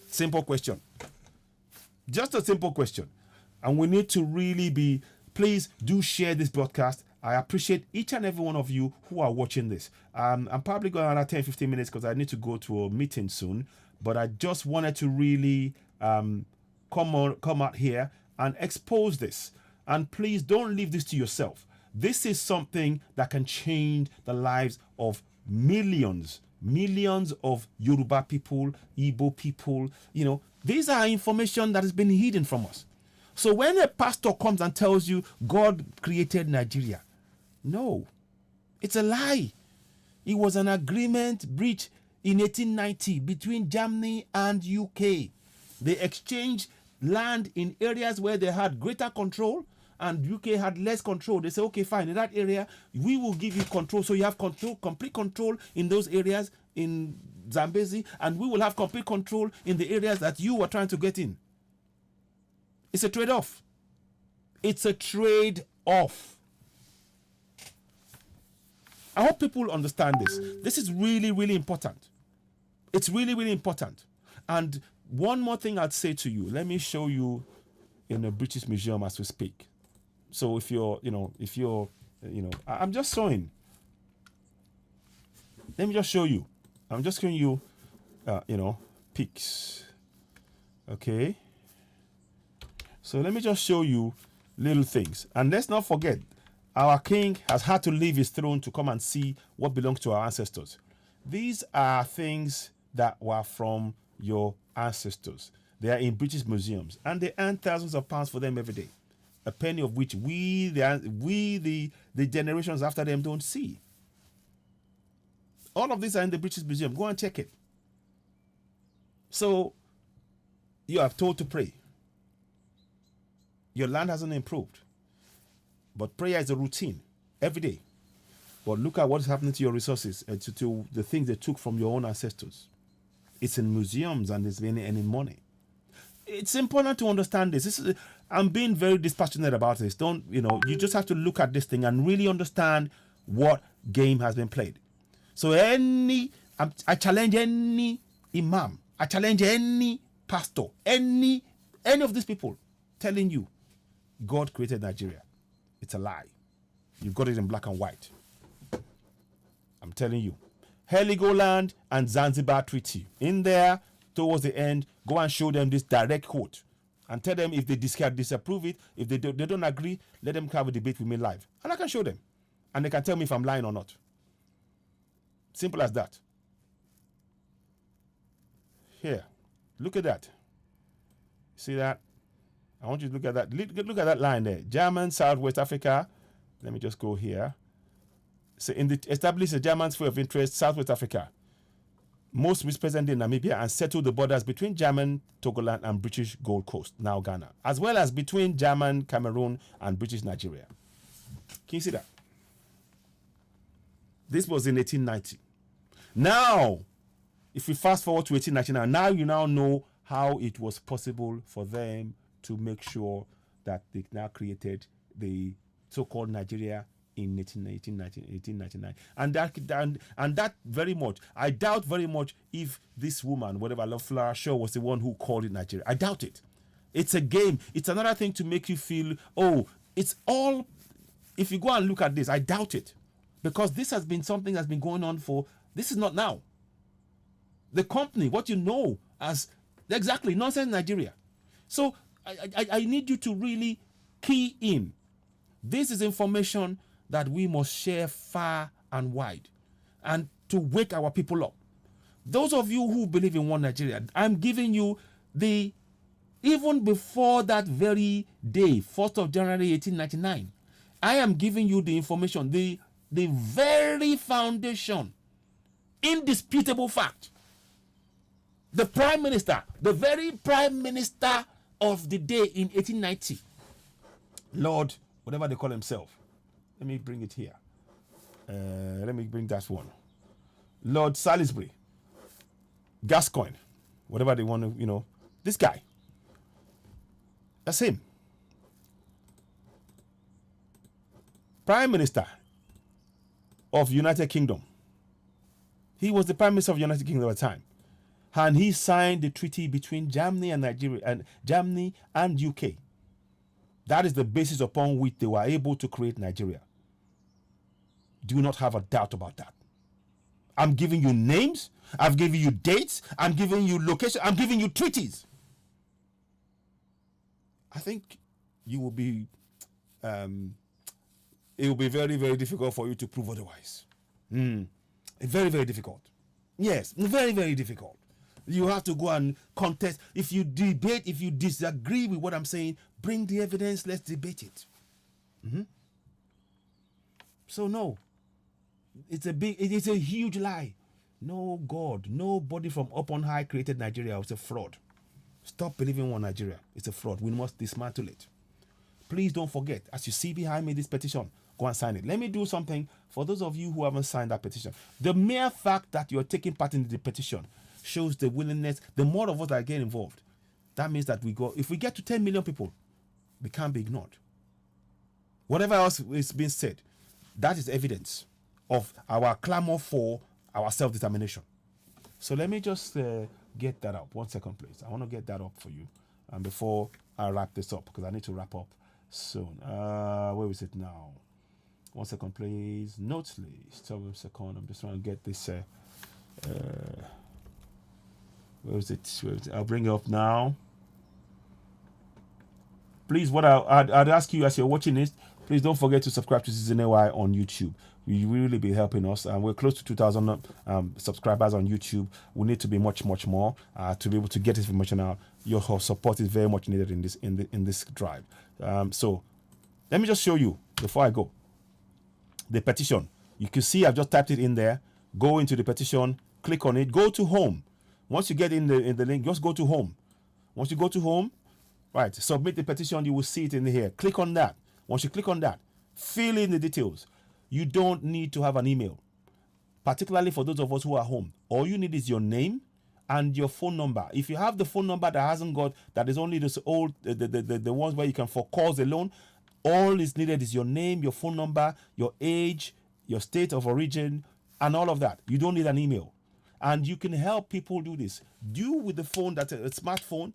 Simple question. Just a simple question. And we need to really please do share this broadcast. I appreciate each and every one of you who are watching this. I'm probably going another 10-15 minutes because I need to go to a meeting soon. But I just wanted to really come out here and expose this. And please don't leave this to yourself. This is something that can change the lives of millions of Yoruba people, Igbo people. These are information that has been hidden from us. So when a pastor comes and tells you God created Nigeria, no, it's a lie. It was an agreement breached in 1890 between Germany and UK. They exchanged land in areas where they had greater control and UK had less control. They say, okay, fine, in that area, we will give you control. So you have complete control in those areas in Zambezi, and we will have complete control in the areas that you were trying to get in. It's a trade-off. It's a trade-off. I hope people understand this. This is really, really important. It's really, really important. And one more thing I'd say to you. Let me show you in the British Museum as we speak. So if you're, I'm just showing. Let me just show you. I'm just showing you, pics. Okay. So let me just show you little things. And let's not forget, our king has had to leave his throne to come and see what belongs to our ancestors. These are things that were from your ancestors. They are in British museums, and they earn thousands of pounds for them every day. A penny of which the generations after them don't see. All of these are in the British Museum. Go and check it. So you are told to pray. Your land hasn't improved, but prayer is a routine every day. But look at what is happening to your resources and to the things they took from your own ancestors. It's in museums and it's in money. It's important to understand this. I'm being very dispassionate about this. You just have to look at this thing and really understand what game has been played. So I challenge any imam, I challenge any pastor, any of these people telling you God created Nigeria. It's a lie. You've got it in black and white. I'm telling you. Heligoland and Zanzibar Treaty. In there, towards the end, go and show them this direct quote and tell them if they disapprove it, if they don't agree, let them have a debate with me live. And I can show them. And they can tell me if I'm lying or not. Simple as that. Here, look at that. See that? I want you to look at that. Look at that line there. German, Southwest Africa. Let me just go here. So establish a German sphere of interest, Southwest Africa. Most present in Namibia and settle the borders between German Togoland and British Gold Coast, now Ghana, as well as between German Cameroon and British Nigeria. Can you see that? This was in 1890. Now, if we fast forward to 1899, now you now know how it was possible for them to make sure that they now created the so-called Nigeria in 1899. And that very much, I doubt very much if this woman, whatever, Lofla Shaw, was the one who called it Nigeria. I doubt it. It's a game. It's another thing to make you feel, it's all, if you go and look at this, I doubt it. Because this has been something that's been going on this is not now. The company, what you know as, exactly, Nonsense Nigeria. So I need you to really key in. This is information that we must share far and wide and to wake our people up. Those of you who believe in one Nigeria, I'm giving you even before that very day, 1st of January 1899, I am giving you the information, the very foundation, indisputable fact. The Prime Minister, the very Prime Minister of the day in 1890, Lord, whatever they call himself. Let me bring it here. Let me bring that one. Lord Salisbury, Gascoigne, whatever they want to, this guy. That's him. Prime Minister of United Kingdom. He was the Prime Minister of United Kingdom at the time. And he signed the treaty between Germany and Nigeria, and Germany and UK. That is the basis upon which they were able to create Nigeria. Do not have a doubt about that. I'm giving you names. I've given you dates. I'm giving you location. I'm giving you treaties. I think you will be, it will be very, very difficult for you to prove otherwise. Very, very difficult. Yes, very, very difficult. You have to go and contest. If you debate, if you disagree with what I'm saying, bring the evidence. Let's debate it. So no, it's a huge lie. No God, nobody from up on high created Nigeria. It's a fraud. Stop believing one Nigeria. It's a fraud. We must dismantle it. Please don't forget, as you see behind me, this petition, go and sign it. Let me do something for those of you who haven't signed that petition. The mere fact that you're taking part in the petition shows the willingness. The more of us that get involved, that means that if we get to 10 million people, we can't be ignored. Whatever else is being said, that is evidence of our clamor for our self-determination. So let me just get that up. 1 second, please. I want to get that up for you. And before I wrap this up, because I need to wrap up soon. Where is it now? 1 second, please. Notes list. 1 second. I'm just trying to get this. Where is it? I'll bring it up now. Please, what I'd ask you as you're watching this, please don't forget to subscribe to Citizen AY on YouTube. You will really be helping us. And we're close to 2,000 subscribers on YouTube. We need to be much more to be able to get this information out. Your support is very much needed in this drive. So let me just show you before I go the petition. You can see I've just typed it in there. Go into the petition, click on it, go to home. Once you get in the link, just go to home. Once you go to home, right, submit the petition, you will see it in here. Click on that. Once you click on that, fill in the details. You don't need to have an email, particularly for those of us who are home. All you need is your name and your phone number. If you have the phone number that is only this old, the ones where you can for calls alone, all is needed is your name, your phone number, your age, your state of origin, and all of that. You don't need an email. And you can help people do this. Do with the phone, that's a smartphone.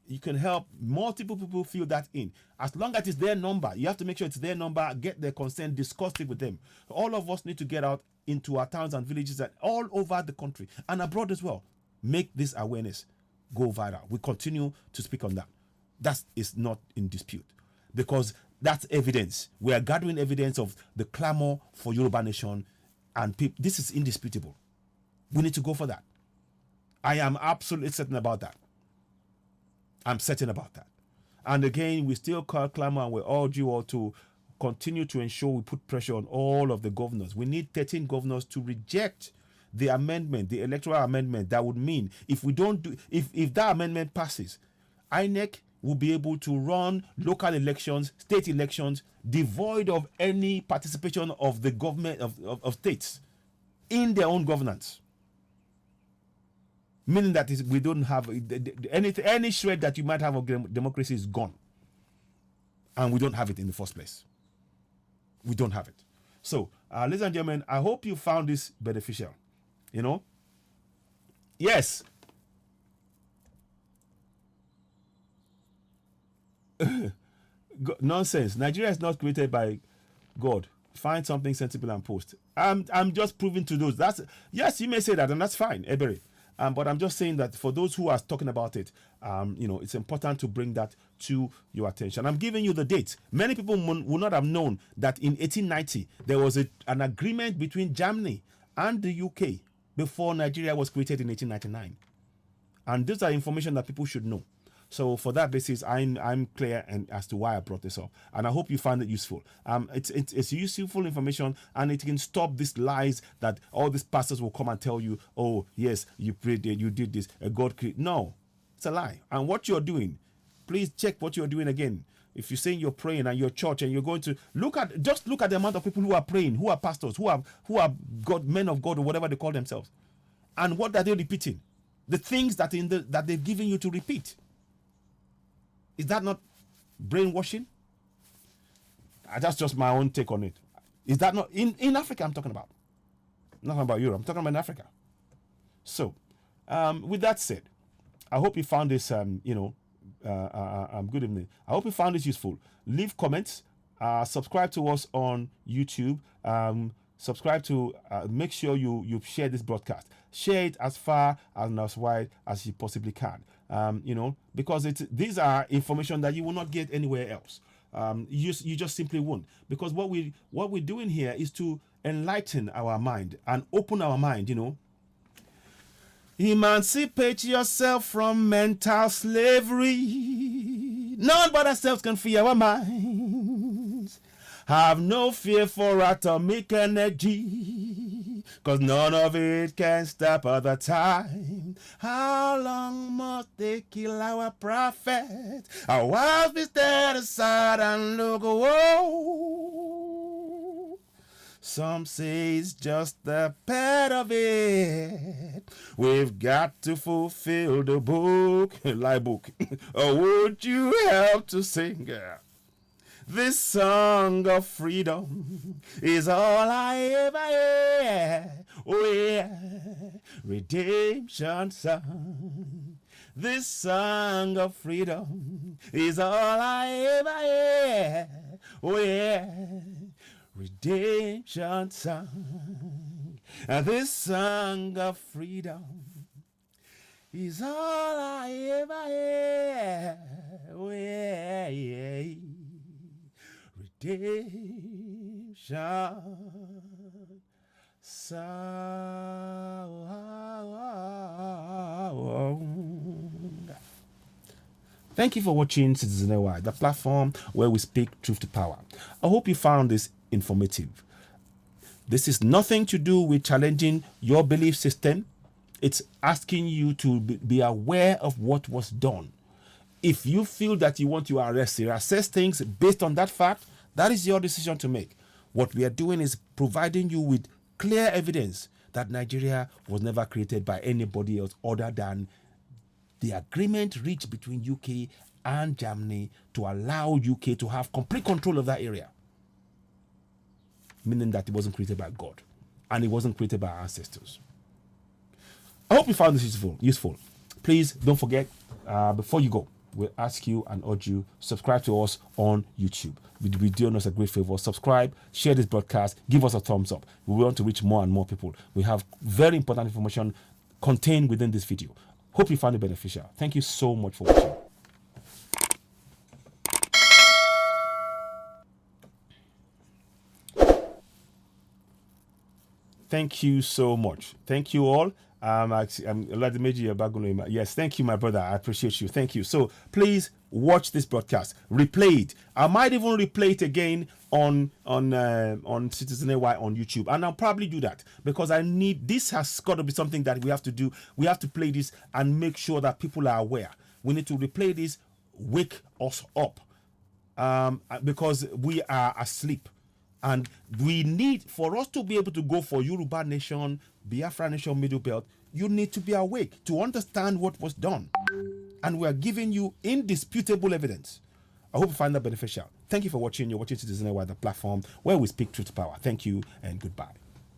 You can help multiple people fill that in. As long as it's their number, you have to make sure it's their number, get their consent, discuss it with them. All of us need to get out into our towns and villages and all over the country and abroad as well. Make this awareness go viral. We continue to speak on that. That is not in dispute because that's evidence. We are gathering evidence of the clamor for Yoruba nation, and this is indisputable. We need to go for that. I am absolutely certain about that. I'm certain about that. And again, we still clamor and we urge you all to continue to ensure we put pressure on all of the governors. We need 13 governors to reject the amendment, the electoral amendment. That would mean if that amendment passes, INEC will be able to run local elections, state elections, devoid of any participation of the government of states in their own governance. Meaning that we don't have any shred that you might have of democracy is gone. And we don't have it in the first place. We don't have it. So, ladies and gentlemen, I hope you found this beneficial. You know? Yes. Nonsense. Nigeria is not created by God. Find something sensible and post. I'm just proving to those. Yes, you may say that, and that's fine, Ebery. But I'm just saying that for those who are talking about it, it's important to bring that to your attention. I'm giving you the date. Many people would not have known that in 1890, there was an agreement between Germany and the UK before Nigeria was created in 1899. And these are information that people should know. So for that basis, I'm clear as to why I brought this up, and I hope you find it useful. It's useful information, and it can stop these lies that all these pastors will come and tell you, oh yes, you prayed, you did this, God created. No, it's a lie. And what you're doing, please check what you're doing again. If you're saying you're praying and you're church and you're going to look at the amount of people who are praying, who are pastors, who are God, men of God, or whatever they call themselves, and what are they repeating? The things that they've given you to repeat. Is that not brainwashing? That's just my own take on it. Is that not in Africa? I'm talking about, not about Europe. I'm talking about in Africa. So, with that said, I hope you found this. Good evening. I hope you found this useful. Leave comments. Subscribe to us on YouTube. Subscribe to. Make sure you share this broadcast. Share it as far and as wide as you possibly can. Because these are information that you will not get anywhere else. You just simply won't. Because what we're doing here is to enlighten our mind and open our mind. Emancipate yourself from mental slavery. None but ourselves can free our minds. Have no fear for atomic energy, 'cause none of it can stop at the time. How long must they kill our prophets? Whilst we stand aside and look, whoa. Some say it's just a part of it. We've got to fulfill the book, live book. Or would you help to sing? This song of freedom is all I ever hear. Oh yeah, redemption song. This song of freedom is all I ever hear. Oh yeah, redemption song. And this song of freedom is all I ever had. Redemption sound. Thank you for watching Citizen AY, the platform where we speak truth to power. I hope you found this informative. This is nothing to do with challenging your belief system. It's asking you to be aware of what was done. If you feel that you want to assess things based on that fact, that is your decision to make. What we are doing is providing you with clear evidence that Nigeria was never created by anybody else other than the agreement reached between UK and Germany to allow UK to have complete control of that area. Meaning that it wasn't created by God and it wasn't created by our ancestors. I hope you found this useful. Please don't forget, before you go, we'll ask you and urge you, subscribe to us on YouTube. We're doing us a great favor. Subscribe, share this broadcast, give us a thumbs up. We want to reach more and more people. We have very important information contained within this video. Hope you found it beneficial. Thank you so much for watching. Thank you so much. Thank you all. I'm yes, thank you, my brother. I appreciate you. Thank you. So please watch this broadcast. Replay it. I might even replay it again on Citizen AY on YouTube, and I'll probably do that because I need. This has got to be something that we have to do. We have to play this and make sure that people are aware. We need to replay this, wake us up, because we are asleep. And we need, for us to be able to go for Yoruba Nation, Biafra Nation, Middle Belt, you need to be awake to understand what was done. And we are giving you indisputable evidence. I hope you find that beneficial. Thank you for watching. You're watching Citizen AY, the platform where we speak truth to power. Thank you and goodbye.